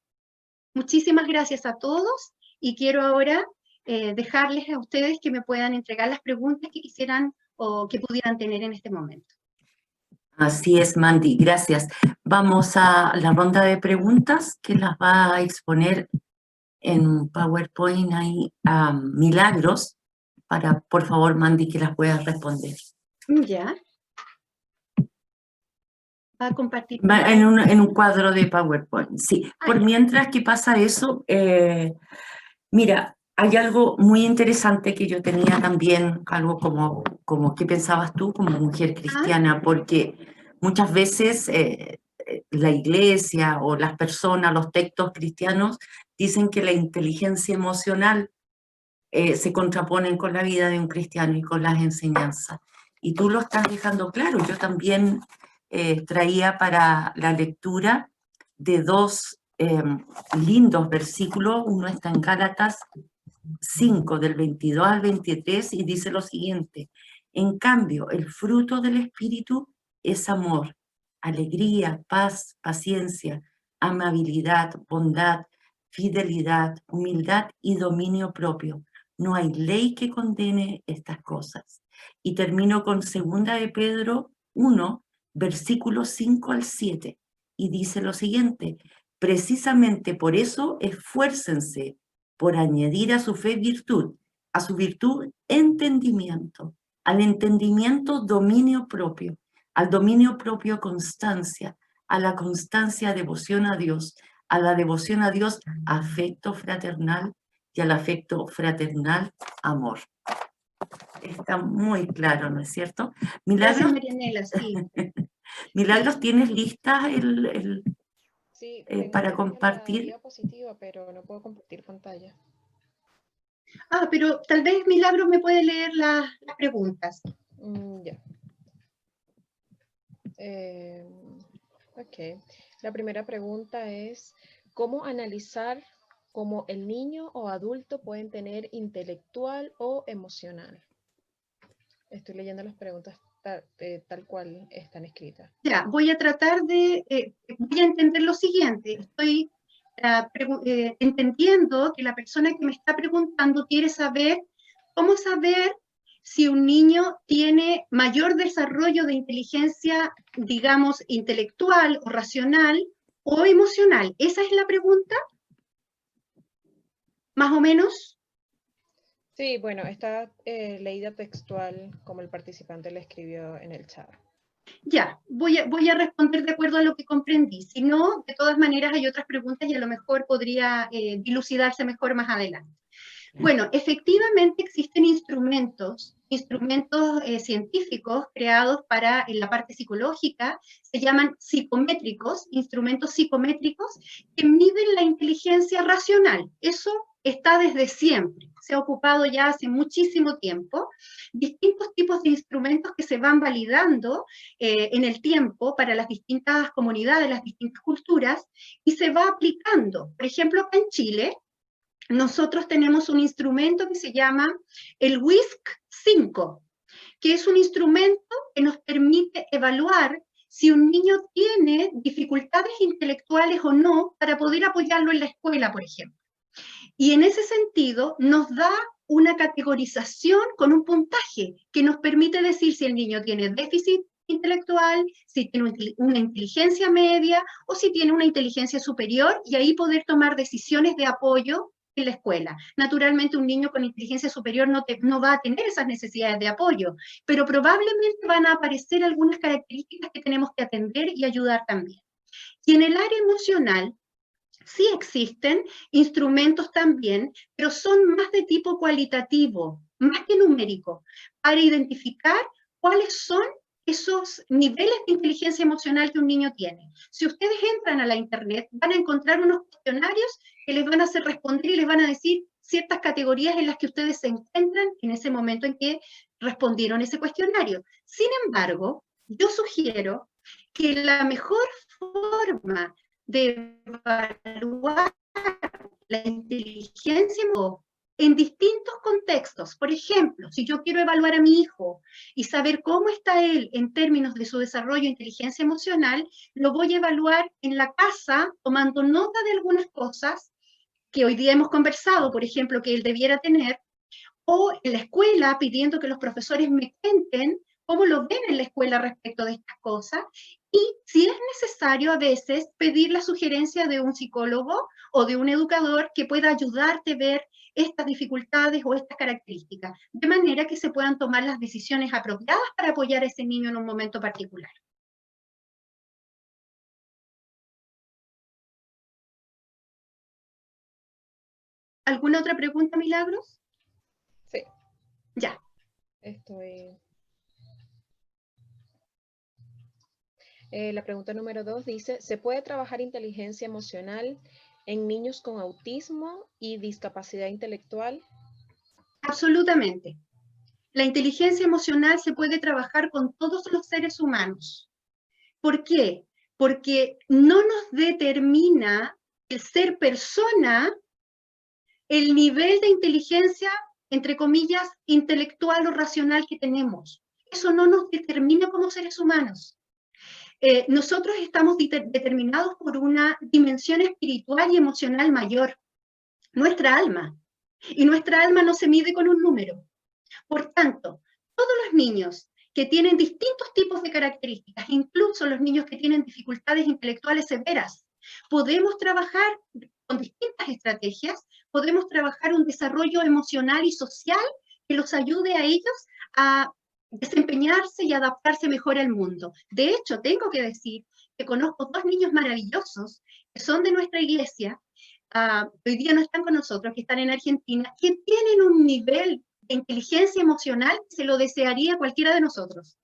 Muchísimas gracias a todos, y quiero ahora dejarles a ustedes que me puedan entregar las preguntas que quisieran o que pudieran tener en este momento. Así es, Mandy, gracias. Vamos a la ronda de preguntas que las va a exponer en PowerPoint ahí a Milagros, para, por favor, Mandy, que las puedas responder. Ya. Va a compartir. En un cuadro de PowerPoint, sí. Por mientras que pasa eso, mira, hay algo muy interesante que yo tenía también, algo como ¿qué pensabas tú como mujer cristiana? Porque muchas veces la iglesia o las personas, los textos cristianos, dicen que la inteligencia emocional se contraponen con la vida de un cristiano y con las enseñanzas. Y tú lo estás dejando claro. Yo también traía para la lectura de dos lindos versículos. Uno está en Gálatas 5, del 22 al 23, y dice lo siguiente: en cambio, el fruto del Espíritu es amor, alegría, paz, paciencia, amabilidad, bondad, fidelidad, humildad y dominio propio. No hay ley que condene estas cosas. Y termino con 2 de Pedro 1, versículos 5 al 7, y dice lo siguiente: precisamente por eso esfuércense por añadir a su fe virtud, a su virtud entendimiento, al entendimiento dominio propio, al dominio propio constancia, a la constancia devoción a Dios, a la devoción a Dios afecto fraternal y al afecto fraternal amor. Está muy claro, ¿no es cierto? Milagros, gracias, Marianela, sí. Milagros, ¿tienes lista Sí, para compartir? La diapositiva, pero no puedo compartir pantalla. Ah, pero tal vez Milagros me puede leer las preguntas. Ya. Ok. La primera pregunta es, ¿cómo analizar cómo el niño o adulto pueden tener intelectual o emocional? Estoy leyendo las preguntas tal cual están escritas. Ya, voy a tratar de, voy a entender lo siguiente. Estoy entendiendo que la persona que me está preguntando quiere saber cómo saber si un niño tiene mayor desarrollo de inteligencia, digamos, intelectual o racional o emocional. ¿Esa es la pregunta? ¿Más o menos? Sí, bueno, está leída textual como el participante la escribió en el chat. Ya, voy a responder de acuerdo a lo que comprendí. Si no, de todas maneras hay otras preguntas y a lo mejor podría dilucidarse mejor más adelante. Bueno, efectivamente existen instrumentos científicos creados para en la parte psicológica, se llaman psicométricos, instrumentos psicométricos que miden la inteligencia racional. Eso está desde siempre, se ha ocupado ya hace muchísimo tiempo, distintos tipos de instrumentos que se van validando en el tiempo para las distintas comunidades, las distintas culturas, y se va aplicando. Por ejemplo, acá en Chile, nosotros tenemos un instrumento que se llama el WISC-5, que es un instrumento que nos permite evaluar si un niño tiene dificultades intelectuales o no para poder apoyarlo en la escuela, por ejemplo. Y en ese sentido nos da una categorización con un puntaje que nos permite decir si el niño tiene déficit intelectual, si tiene una inteligencia media o si tiene una inteligencia superior, y ahí poder tomar decisiones de apoyo en la escuela. Naturalmente un niño con inteligencia superior no va a tener esas necesidades de apoyo, pero probablemente van a aparecer algunas características que tenemos que atender y ayudar también. Y en el área emocional, sí existen instrumentos también, pero son más de tipo cualitativo, más que numérico, para identificar cuáles son esos niveles de inteligencia emocional que un niño tiene. Si ustedes entran a la internet, van a encontrar unos cuestionarios que les van a hacer responder y les van a decir ciertas categorías en las que ustedes se encuentran en ese momento en que respondieron ese cuestionario. Sin embargo, yo sugiero que la mejor forma de evaluar la inteligencia en distintos contextos. Por ejemplo, si yo quiero evaluar a mi hijo y saber cómo está él en términos de su desarrollo de inteligencia emocional, lo voy a evaluar en la casa tomando nota de algunas cosas que hoy día hemos conversado, por ejemplo, que él debiera tener, o en la escuela pidiendo que los profesores me cuenten cómo lo ven en la escuela respecto de estas cosas, y si es necesario a veces pedir la sugerencia de un psicólogo o de un educador que pueda ayudarte a ver estas dificultades o estas características, de manera que se puedan tomar las decisiones apropiadas para apoyar a ese niño en un momento particular. ¿Alguna otra pregunta, Milagros? Sí. Ya. La pregunta número 2 dice, ¿se puede trabajar inteligencia emocional en niños con autismo y discapacidad intelectual? Absolutamente. La inteligencia emocional se puede trabajar con todos los seres humanos. ¿Por qué? Porque no nos determina el ser persona el nivel de inteligencia, entre comillas, intelectual o racional que tenemos. Eso no nos determina como seres humanos. Nosotros estamos determinados por una dimensión espiritual y emocional mayor, nuestra alma. Y nuestra alma no se mide con un número. Por tanto, todos los niños que tienen distintos tipos de características, incluso los niños que tienen dificultades intelectuales severas, podemos trabajar con distintas estrategias, podemos trabajar un desarrollo emocional y social que los ayude a ellos a desempeñarse y adaptarse mejor al mundo. De hecho, tengo que decir que conozco 2 niños maravillosos que son de nuestra iglesia, hoy día no están con nosotros, que están en Argentina, que tienen un nivel de inteligencia emocional que se lo desearía cualquiera de nosotros.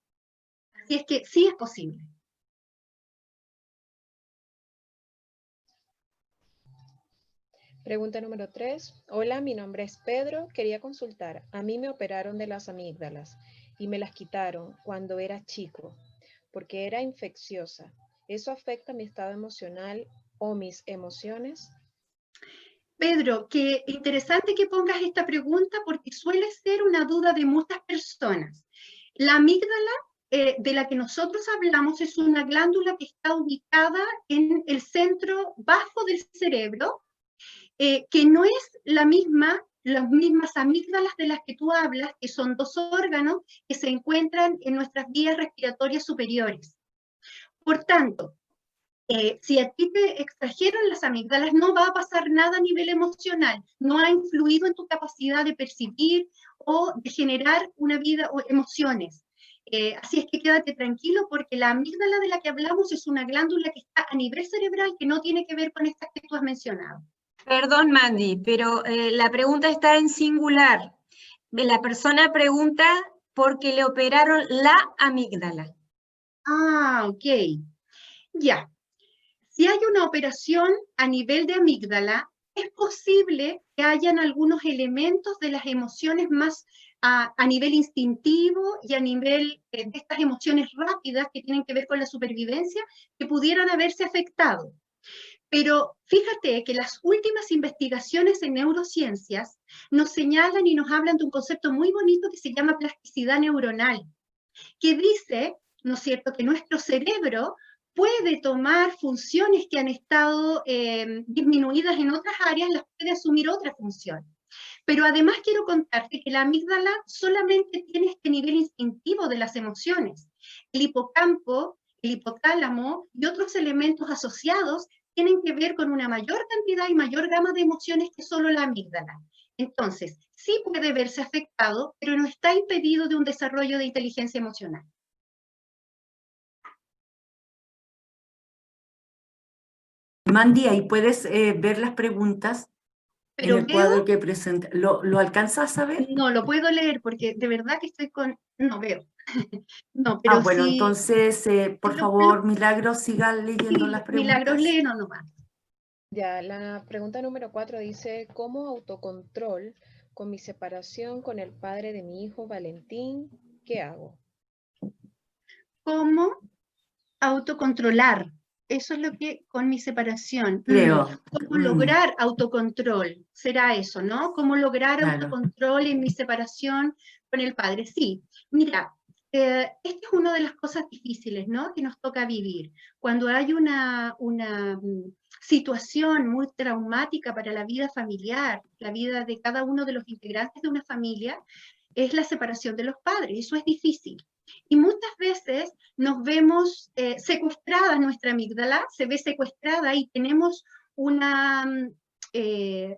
Así es que sí es posible. Pregunta número 3. Hola, mi nombre es Pedro. Quería consultar. A mí me operaron de las amígdalas y me las quitaron cuando era chico porque era infecciosa. ¿Eso afecta mi estado emocional o mis emociones? Pedro, qué interesante que pongas esta pregunta porque suele ser una duda de muchas personas. La amígdala de la que nosotros hablamos es una glándula que está ubicada en el centro bajo del cerebro, que no es las mismas amígdalas de las que tú hablas, que son 2 órganos que se encuentran en nuestras vías respiratorias superiores. Por tanto, si a ti te extrajeron las amígdalas, no va a pasar nada a nivel emocional, no ha influido en tu capacidad de percibir o de generar una vida o emociones. Así es que quédate tranquilo porque la amígdala de la que hablamos es una glándula que está a nivel cerebral que no tiene que ver con estas que tú has mencionado. Perdón, Mandy, pero la pregunta está en singular. La persona pregunta por qué le operaron la amígdala. Ah, ok. Ya. Si hay una operación a nivel de amígdala, es posible que hayan algunos elementos de las emociones más a nivel instintivo y a nivel de estas emociones rápidas que tienen que ver con la supervivencia, que pudieran haberse afectado. Pero fíjate que las últimas investigaciones en neurociencias nos señalan y nos hablan de un concepto muy bonito que se llama plasticidad neuronal, que dice, ¿no es cierto?, que nuestro cerebro puede tomar funciones que han estado disminuidas en otras áreas, las puede asumir otra función. Pero además quiero contarte que la amígdala solamente tiene este nivel instintivo de las emociones. El hipocampo, el hipotálamo y otros elementos asociados tienen que ver con una mayor cantidad y mayor gama de emociones que solo la amígdala. Entonces, sí puede verse afectado, pero no está impedido de un desarrollo de inteligencia emocional. Mandy, ahí puedes ver las preguntas en Pero el cuadro que presenta. ¿Lo alcanzas a ver? no lo puedo leer porque de verdad que estoy con... No veo. No, pero Bueno, sí, entonces, por favor, Milagros, siga leyendo las Milagros preguntas. lee, no nomás. Ya, la pregunta número 4 dice, ¿cómo autocontrol con mi separación con el padre de mi hijo Valentín? ¿Qué hago? ¿Cómo autocontrolar? Eso es lo que con mi separación. Creo. ¿Cómo lograr autocontrol? Será eso, ¿no? ¿Cómo lograr Claro. autocontrol en mi separación con el padre? Sí, mira, esta es una de las cosas difíciles, ¿no? Que nos toca vivir. Cuando hay una situación muy traumática para la vida familiar, la vida de cada uno de los integrantes de una familia, es la separación de los padres. Eso es difícil. Y muchas veces nos vemos secuestrada nuestra amígdala, se ve secuestrada y tenemos una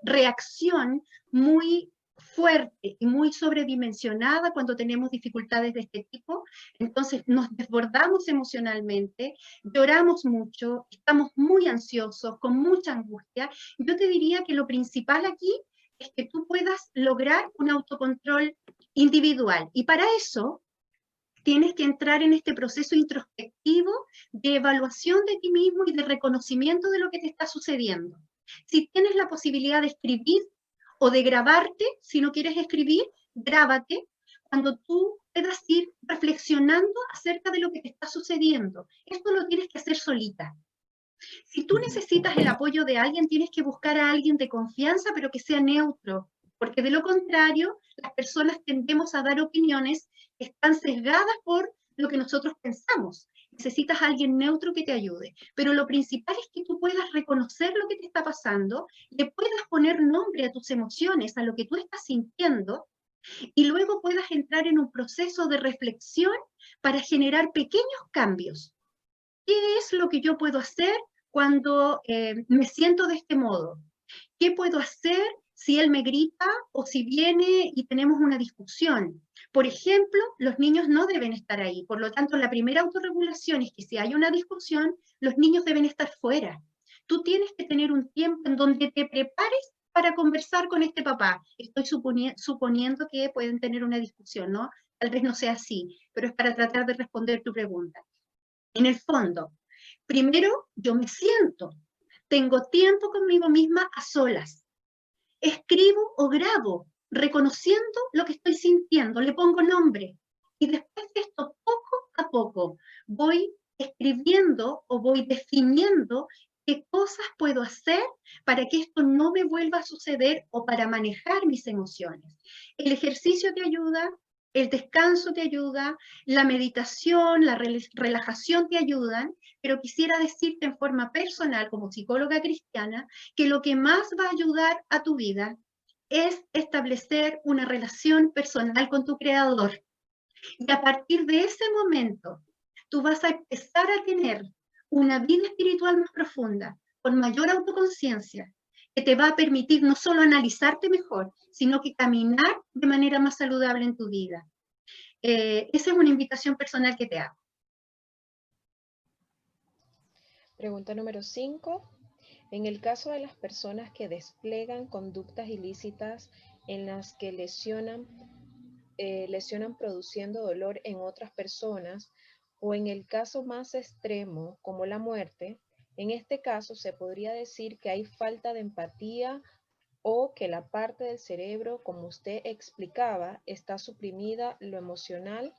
reacción muy fuerte y muy sobredimensionada cuando tenemos dificultades de este tipo. Entonces nos desbordamos emocionalmente, lloramos mucho, estamos muy ansiosos, con mucha angustia. Yo te diría que lo principal aquí es que tú puedas lograr un autocontrol individual. Y para eso tienes que entrar en este proceso introspectivo de evaluación de ti mismo y de reconocimiento de lo que te está sucediendo. Si tienes la posibilidad de escribir o de grabarte, si no quieres escribir, grábate cuando tú puedas ir reflexionando acerca de lo que te está sucediendo. Esto lo tienes que hacer solita. Si tú necesitas el apoyo de alguien, tienes que buscar a alguien de confianza, pero que sea neutro, porque de lo contrario, las personas tendemos a dar opiniones que están sesgadas por lo que nosotros pensamos. Necesitas a alguien neutro que te ayude, pero lo principal es que tú puedas reconocer lo que te está pasando, le puedas poner nombre a tus emociones, a lo que tú estás sintiendo, y luego puedas entrar en un proceso de reflexión para generar pequeños cambios. ¿Qué es lo que yo puedo hacer cuando me siento de este modo? ¿Qué puedo hacer si él me grita o si viene y tenemos una discusión? Por ejemplo, los niños no deben estar ahí. Por lo tanto, la primera autorregulación es que si hay una discusión, los niños deben estar fuera. Tú tienes que tener un tiempo en donde te prepares para conversar con este papá. Estoy suponiendo que pueden tener una discusión, ¿no? Tal vez no sea así, pero es para tratar de responder tu pregunta. En el fondo, primero yo me siento, tengo tiempo conmigo misma a solas, escribo o grabo, reconociendo lo que estoy sintiendo, le pongo nombre, y después de esto, poco a poco, voy escribiendo o voy definiendo qué cosas puedo hacer para que esto no me vuelva a suceder o para manejar mis emociones. El ejercicio te ayuda, el descanso te ayuda, la meditación, la relajación te ayudan, pero quisiera decirte en forma personal, como psicóloga cristiana, que lo que más va a ayudar a tu vida es establecer una relación personal con tu creador. Y a partir de ese momento, tú vas a empezar a tener una vida espiritual más profunda, con mayor autoconciencia, que te va a permitir no solo analizarte mejor, sino que caminar de manera más saludable en tu vida. Esa es una invitación personal que te hago. Pregunta número 5. En el caso de las personas que desplegan conductas ilícitas en las que lesionan produciendo dolor en otras personas, o en el caso más extremo, como la muerte, en este caso se podría decir que hay falta de empatía o que la parte del cerebro, como usted explicaba, está suprimida lo emocional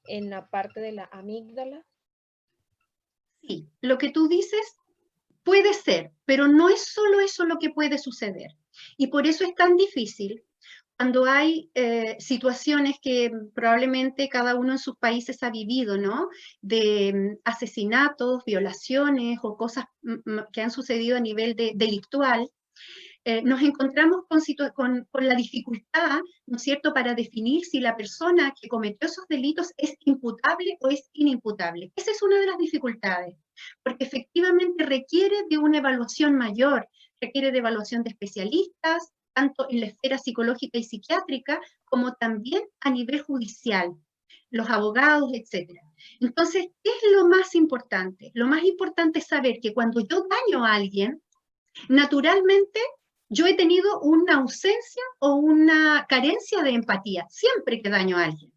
en la parte de la amígdala. Sí, lo que tú dices puede ser, pero no es solo eso lo que puede suceder. Y por eso es tan difícil cuando hay situaciones que probablemente cada uno en sus países ha vivido, ¿no? De asesinatos, violaciones o cosas que han sucedido a nivel delictual. Nos encontramos con la dificultad, ¿no es cierto?, para definir si la persona que cometió esos delitos es imputable o es inimputable. Esa es una de las dificultades, porque efectivamente requiere de una evaluación mayor, requiere de evaluación de especialistas, tanto en la esfera psicológica y psiquiátrica, como también a nivel judicial. los abogados, etc. Entonces, ¿qué es lo más importante? Lo más importante es saber que cuando yo daño a alguien, naturalmente yo he tenido una ausencia o una carencia de empatía, siempre que daño a alguien.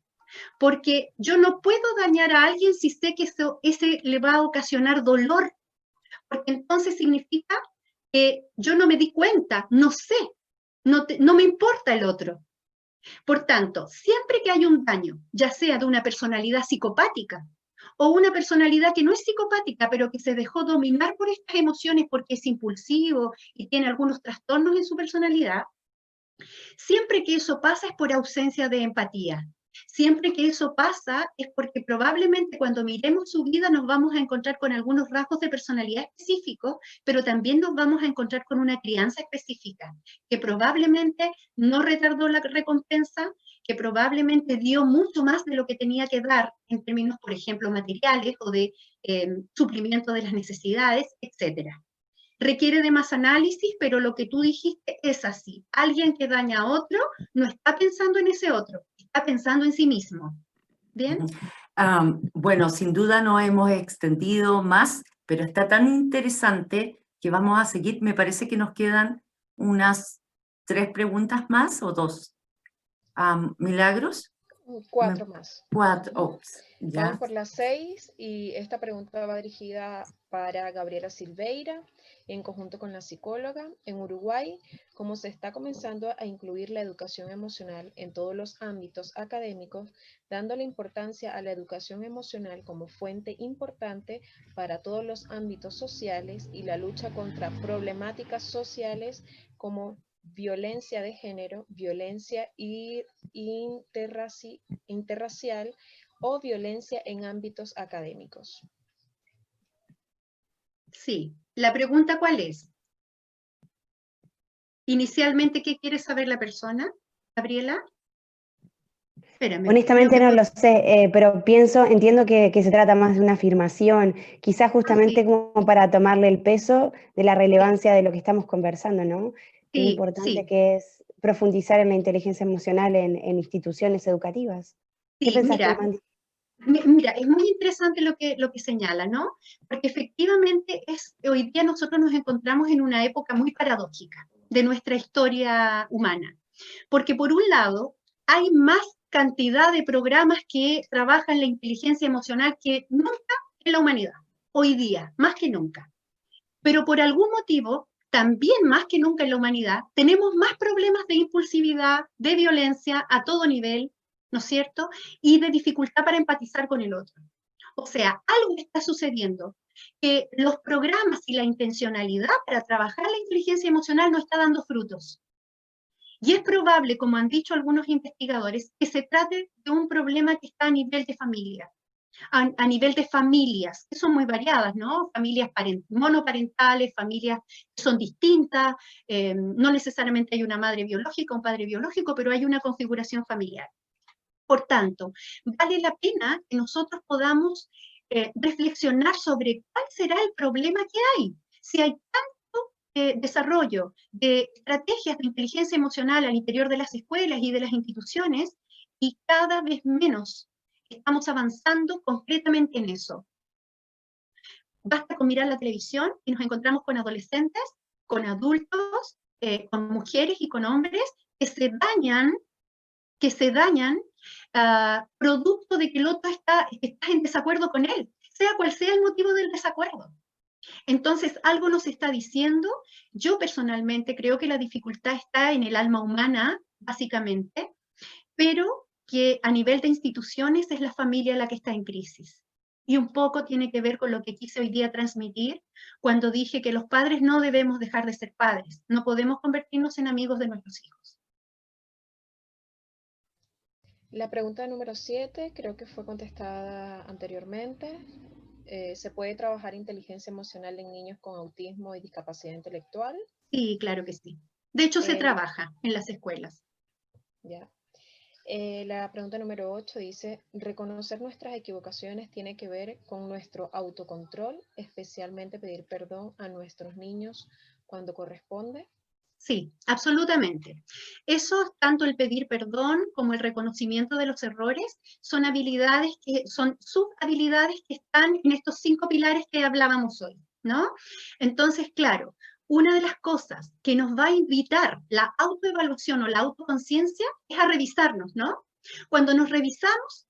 Porque yo no puedo dañar a alguien si sé que ese le va a ocasionar dolor, porque entonces significa que yo no me di cuenta, no sé, no me importa el otro. Por tanto, siempre que hay un daño, ya sea de una personalidad psicopática o una personalidad que no es psicopática, pero que se dejó dominar por estas emociones porque es impulsivo y tiene algunos trastornos en su personalidad, siempre que eso pasa es por ausencia de empatía. Siempre que eso pasa es porque probablemente cuando miremos su vida nos vamos a encontrar con algunos rasgos de personalidad específicos, pero también nos vamos a encontrar con una crianza específica, que probablemente no retardó la recompensa, que probablemente dio mucho más de lo que tenía que dar en términos, por ejemplo, materiales o de suplimiento de las necesidades, etcétera. Requiere de más análisis, pero lo que tú dijiste es así. Alguien que daña a otro no está pensando en ese otro, está pensando en sí mismo. ¿Bien? Bueno, sin duda no hemos extendido más, pero está tan interesante que vamos a seguir. Me parece que nos quedan unas 3 preguntas más o 2. ¿Milagros? 4 más. 4, Ujú. ya. Vamos por las 6 y esta pregunta va dirigida para Gabriela Silveira, en conjunto con la psicóloga. En Uruguay, como se está comenzando a incluir la educación emocional en todos los ámbitos académicos, dándole importancia a la educación emocional como fuente importante para todos los ámbitos sociales y la lucha contra problemáticas sociales como violencia de género, violencia interracial o violencia en ámbitos académicos. Sí. ¿La pregunta cuál es? Inicialmente, ¿qué quiere saber la persona, Gabriela? Espérame. Honestamente no lo sé, pero entiendo que se trata más de una afirmación, quizás justamente sí. como para tomarle el peso de la relevancia de lo que estamos conversando, ¿no? Qué Sí, importante sí. que es profundizar en la inteligencia emocional en instituciones educativas. ¿Qué Sí, pensás tú, Mandy? mira, es muy interesante lo que señala, ¿no? Porque efectivamente hoy día nosotros nos encontramos en una época muy paradójica de nuestra historia humana. Porque por un lado, hay más cantidad de programas que trabajan la inteligencia emocional que nunca en la humanidad, hoy día, más que nunca. Pero por algún motivo, también más que nunca en la humanidad, tenemos más problemas de impulsividad, de violencia a todo nivel, ¿no es cierto? Y de dificultad para empatizar con el otro. O sea, algo está sucediendo, que los programas y la intencionalidad para trabajar la inteligencia emocional no está dando frutos. Y es probable, como han dicho algunos investigadores, que se trate de un problema que está a nivel de familia, a nivel de familias, que son muy variadas, ¿no? Familias monoparentales, familias que son distintas, no necesariamente hay una madre biológica, un padre biológico, pero hay una configuración familiar. Por tanto, vale la pena que nosotros podamos reflexionar sobre cuál será el problema que hay. Si hay desarrollo de estrategias de inteligencia emocional al interior de las escuelas y de las instituciones, y cada vez menos estamos avanzando concretamente en eso. Basta con mirar la televisión y nos encontramos con adolescentes, con adultos, con mujeres y con hombres que se dañan producto de que el otro está en desacuerdo con él, sea cual sea el motivo del desacuerdo. Entonces, algo nos está diciendo. Yo personalmente creo que la dificultad está en el alma humana, básicamente, pero que a nivel de instituciones es la familia la que está en crisis. Y un poco tiene que ver con lo que quise hoy día transmitir cuando dije que los padres no debemos dejar de ser padres, no podemos convertirnos en amigos de nuestros hijos. La pregunta número 7 creo que fue contestada anteriormente. ¿Se puede trabajar inteligencia emocional en niños con autismo y discapacidad intelectual? Sí, claro que sí. De hecho, se trabaja en las escuelas. Ya. La pregunta número 8 dice, reconocer nuestras equivocaciones tiene que ver con nuestro autocontrol, especialmente pedir perdón a nuestros niños cuando corresponde. Sí, absolutamente. Eso, tanto el pedir perdón como el reconocimiento de los errores, son habilidades que son subhabilidades que están en estos 5 pilares que hablábamos hoy, ¿no? Entonces, claro, una de las cosas que nos va a invitar la autoevaluación o la autoconciencia es a revisarnos, ¿no? Cuando nos revisamos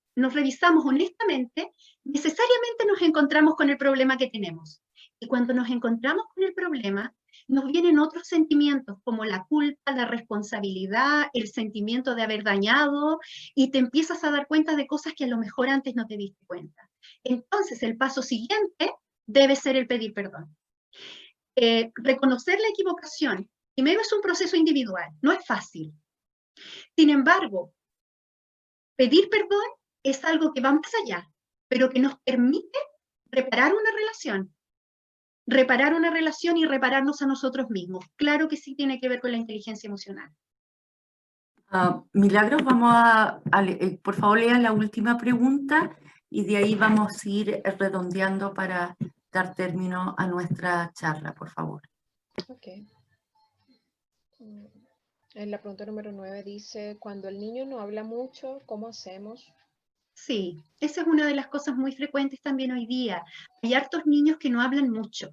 honestamente, necesariamente nos encontramos con el problema que tenemos. Y cuando nos encontramos con el problema, nos vienen otros sentimientos como la culpa, la responsabilidad, el sentimiento de haber dañado, y te empiezas a dar cuenta de cosas que a lo mejor antes no te diste cuenta. Entonces, el paso siguiente debe ser el pedir perdón. Reconocer la equivocación, primero, es un proceso individual, no es fácil. Sin embargo, pedir perdón es algo que va más allá, pero que nos permite reparar una relación y repararnos a nosotros mismos. Claro que sí tiene que ver con la inteligencia emocional. Milagros, por favor lea la última pregunta y de ahí vamos a ir redondeando para dar término a nuestra charla, por favor. Ok. En la pregunta número 9 dice, cuando el niño no habla mucho, ¿cómo hacemos? Sí, esa es una de las cosas muy frecuentes también hoy día. Hay hartos niños que no hablan mucho.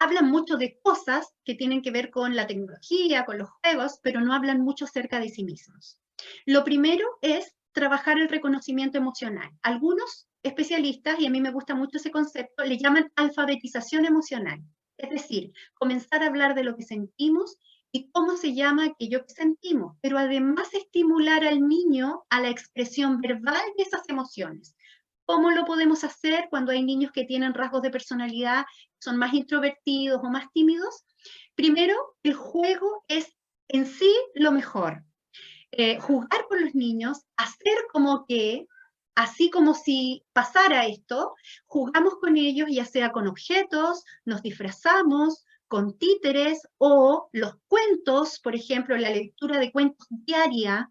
Hablan mucho de cosas que tienen que ver con la tecnología, con los juegos, pero no hablan mucho acerca de sí mismos. Lo primero es trabajar el reconocimiento emocional. Algunos especialistas, y a mí me gusta mucho ese concepto, le llaman alfabetización emocional. Es decir, comenzar a hablar de lo que sentimos y cómo se llama aquello que sentimos, pero además estimular al niño a la expresión verbal de esas emociones. ¿Cómo lo podemos hacer cuando hay niños que tienen rasgos de personalidad, son más introvertidos o más tímidos? Primero, el juego es en sí lo mejor. Jugar con los niños, hacer como que, así como si pasara esto, jugamos con ellos, ya sea con objetos, nos disfrazamos, con títeres, o los cuentos, por ejemplo, la lectura de cuentos diaria,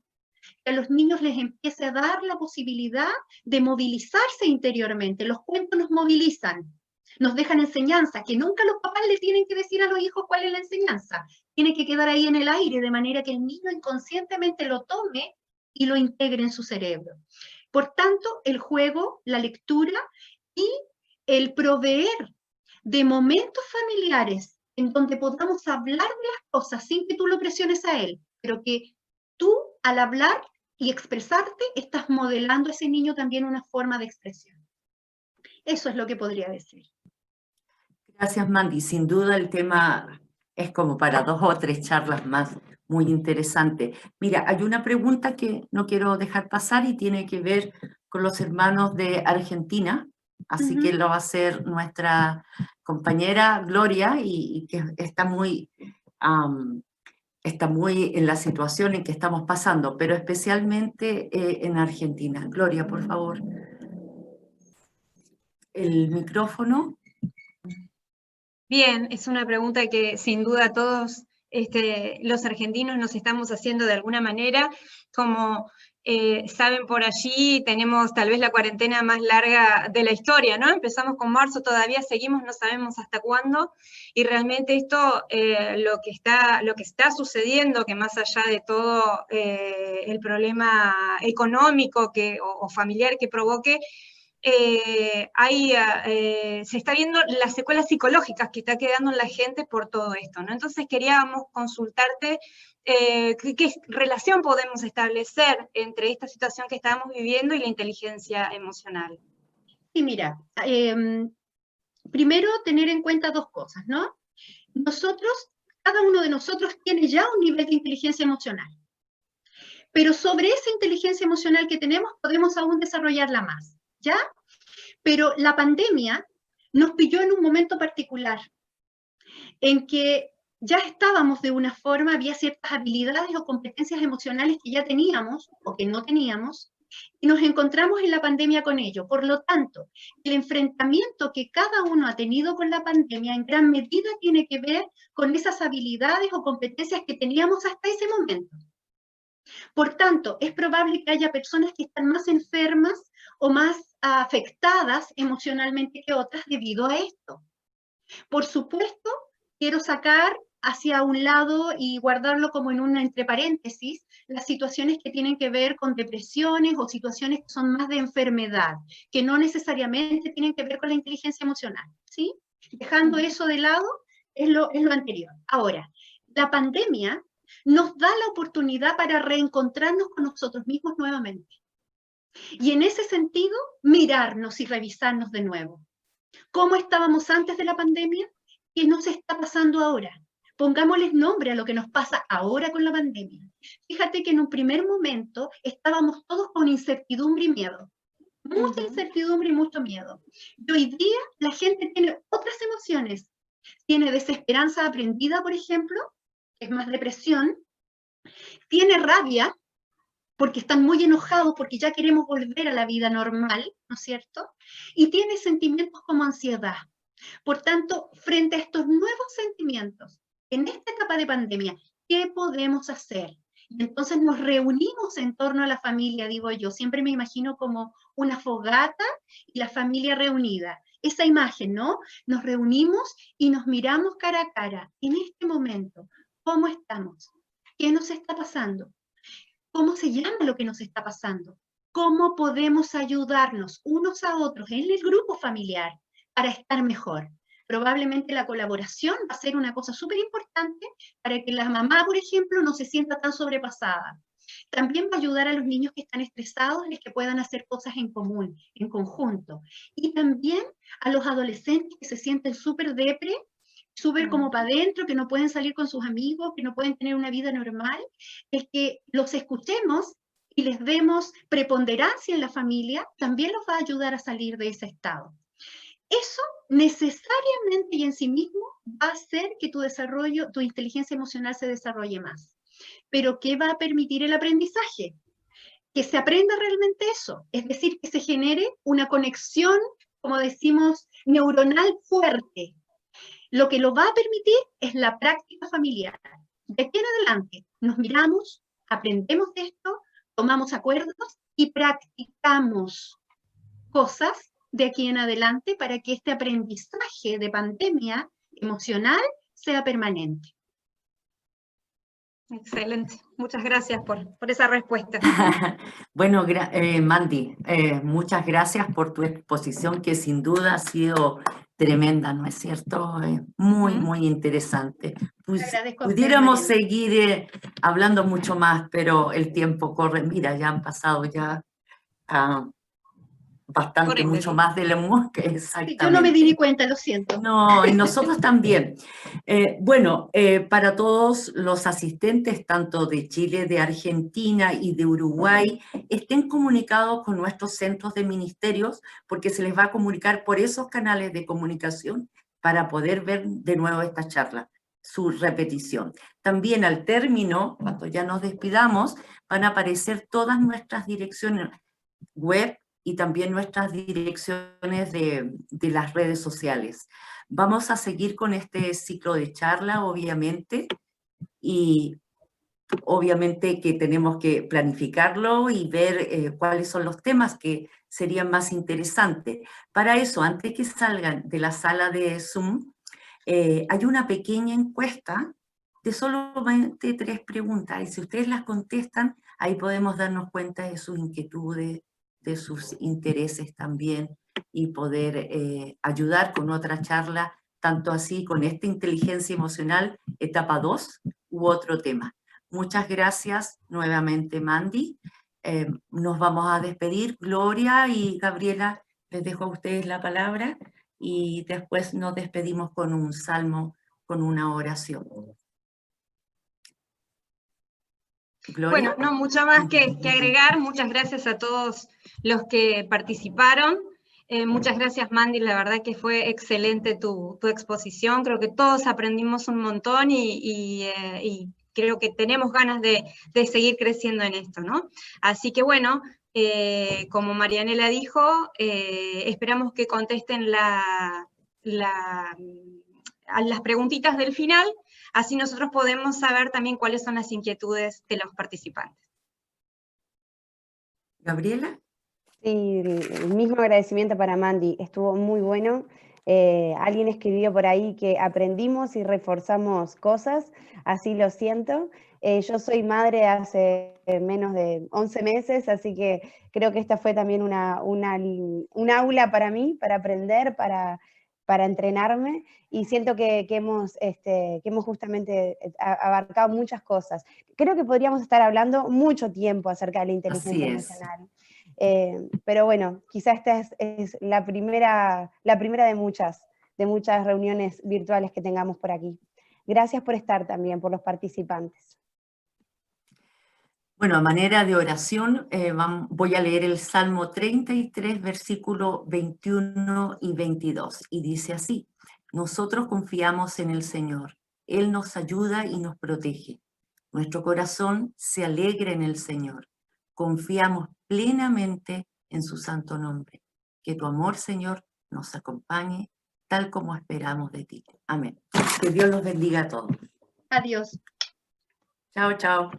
que a los niños les empiece a dar la posibilidad de movilizarse interiormente. Los cuentos nos movilizan, nos dejan enseñanza, que nunca los papás le tienen que decir a los hijos cuál es la enseñanza. Tiene que quedar ahí en el aire, de manera que el niño inconscientemente lo tome y lo integre en su cerebro. Por tanto, el juego, la lectura y el proveer de momentos familiares en donde podamos hablar de las cosas sin que tú lo presiones a él, pero que tú, al hablar y expresarte, estás modelando a ese niño también una forma de expresión. Eso es lo que podría decir. Gracias, Mandy. Sin duda el tema es como para 2 o 3 charlas más, muy interesante. Mira, hay una pregunta que no quiero dejar pasar y tiene que ver con los hermanos de Argentina, así que lo va a hacer nuestra compañera Gloria y que está muy en la situación en que estamos pasando, pero especialmente en Argentina. Gloria, por favor. El micrófono. Bien, es una pregunta que sin duda todos los argentinos nos estamos haciendo de alguna manera. Como saben por allí, tenemos tal vez la cuarentena más larga de la historia, ¿no? Empezamos con marzo, todavía seguimos, no sabemos hasta cuándo, y realmente esto, lo que está sucediendo, que más allá de todo el problema económico o familiar que provoque, se está viendo las secuelas psicológicas que está quedando en la gente por todo esto, ¿no? Entonces queríamos consultarte qué relación podemos establecer entre esta situación que estamos viviendo y la inteligencia emocional. Sí, mira, primero tener en cuenta 2 cosas, ¿no? Cada uno de nosotros tiene ya un nivel de inteligencia emocional, pero sobre esa inteligencia emocional que tenemos podemos aún desarrollarla más, ¿ya? Pero la pandemia nos pilló en un momento particular, en que ya estábamos de una forma, había ciertas habilidades o competencias emocionales que ya teníamos o que no teníamos, y nos encontramos en la pandemia con ello. Por lo tanto, el enfrentamiento que cada uno ha tenido con la pandemia en gran medida tiene que ver con esas habilidades o competencias que teníamos hasta ese momento. Por tanto, es probable que haya personas que están más enfermas o más afectadas emocionalmente que otras debido a esto. Por supuesto, quiero sacar hacia un lado y guardarlo como en una entre paréntesis, las situaciones que tienen que ver con depresiones o situaciones que son más de enfermedad, que no necesariamente tienen que ver con la inteligencia emocional, ¿sí? Dejando eso de lado es lo anterior. Ahora, la pandemia nos da la oportunidad para reencontrarnos con nosotros mismos nuevamente. Y en ese sentido, mirarnos y revisarnos de nuevo. ¿Cómo estábamos antes de la pandemia? ¿Qué nos está pasando ahora? Pongámosles nombre a lo que nos pasa ahora con la pandemia. Fíjate que en un primer momento estábamos todos con incertidumbre y miedo. Mucha incertidumbre y mucho miedo. Y hoy día la gente tiene otras emociones. Tiene desesperanza aprendida, por ejemplo, que es más depresión. Tiene rabia, porque están muy enojados, porque ya queremos volver a la vida normal, ¿no es cierto? Y tiene sentimientos como ansiedad. Por tanto, frente a estos nuevos sentimientos, en esta etapa de pandemia, ¿qué podemos hacer? Y entonces nos reunimos en torno a la familia, digo yo, siempre me imagino como una fogata y la familia reunida. Esa imagen, ¿no? Nos reunimos y nos miramos cara a cara. En este momento, ¿cómo estamos? ¿Qué nos está pasando? ¿Cómo se llama lo que nos está pasando? ¿Cómo podemos ayudarnos unos a otros en el grupo familiar para estar mejor? Probablemente la colaboración va a ser una cosa súper importante para que la mamá, por ejemplo, no se sienta tan sobrepasada. También va a ayudar a los niños que están estresados en que puedan hacer cosas en común, en conjunto. Y también a los adolescentes que se sienten súper depre, súper como para adentro, que no pueden salir con sus amigos, que no pueden tener una vida normal, el que los escuchemos y les demos preponderancia en la familia, también los va a ayudar a salir de ese estado. Eso necesariamente y en sí mismo va a hacer que tu desarrollo, tu inteligencia emocional se desarrolle más. Pero ¿qué va a permitir el aprendizaje? Que se aprenda realmente eso, es decir, que se genere una conexión, como decimos, neuronal fuerte. Lo que lo va a permitir es la práctica familiar. De aquí en adelante nos miramos, aprendemos de esto, tomamos acuerdos y practicamos cosas de aquí en adelante para que este aprendizaje de pandemia emocional sea permanente. Excelente. Muchas gracias por esa respuesta. Bueno, Mandy, muchas gracias por tu exposición que sin duda ha sido tremenda, ¿no es cierto? Muy, muy interesante. Pudiéramos seguir hablando mucho más, pero el tiempo corre. Mira, ya han pasado ya bastante, correcto, mucho más de la mosca, exactamente. Yo no me di ni cuenta, lo siento. No, y nosotros también. Bueno, para todos los asistentes, tanto de Chile, de Argentina y de Uruguay, estén comunicados con nuestros centros de ministerios, porque se les va a comunicar por esos canales de comunicación para poder ver de nuevo esta charla, su repetición. También al término, cuando ya nos despidamos, van a aparecer todas nuestras direcciones web y también nuestras direcciones de las redes sociales. Vamos a seguir con este ciclo de charla, obviamente, y obviamente que tenemos que planificarlo y ver cuáles son los temas que serían más interesantes. Para eso, antes que salgan de la sala de Zoom, hay una pequeña encuesta de solamente 3 preguntas, y si ustedes las contestan, ahí podemos darnos cuenta de sus inquietudes, de sus intereses también, y poder ayudar con otra charla, tanto así con esta inteligencia emocional, etapa 2, u otro tema. Muchas gracias nuevamente, Mandy. Nos vamos a despedir. Gloria y Gabriela, les dejo a ustedes la palabra y después nos despedimos con un salmo, con una oración. Gloria. Bueno, no mucho más que agregar. Muchas gracias a todos los que participaron. Muchas gracias, Mandy, la verdad que fue excelente tu exposición. Creo que todos aprendimos un montón y creo que tenemos ganas de seguir creciendo en esto, ¿no? Así que bueno, como Marianela dijo, esperamos que contesten a las preguntitas del final, así nosotros podemos saber también cuáles son las inquietudes de los participantes. Gabriela. Sí, el mismo agradecimiento para Mandy, estuvo muy bueno. Alguien escribió por ahí que aprendimos y reforzamos cosas, así lo siento. Yo soy madre hace menos de 11 meses, así que creo que esta fue también un aula para mí, para aprender, para entrenarme, y siento que hemos justamente abarcado muchas cosas. Creo que podríamos estar hablando mucho tiempo acerca de la inteligencia emocional. Pero bueno, quizás esta es la primera de muchas reuniones virtuales que tengamos por aquí. Gracias por estar también, por los participantes. Bueno, a manera de oración, voy a leer el Salmo 33, versículos 21 y 22, y dice así: nosotros confiamos en el Señor, Él nos ayuda y nos protege. Nuestro corazón se alegra en el Señor. Confiamos plenamente en su santo nombre. Que tu amor, Señor, nos acompañe tal como esperamos de ti. Amén. Que Dios los bendiga a todos. Adiós. Chao, chao.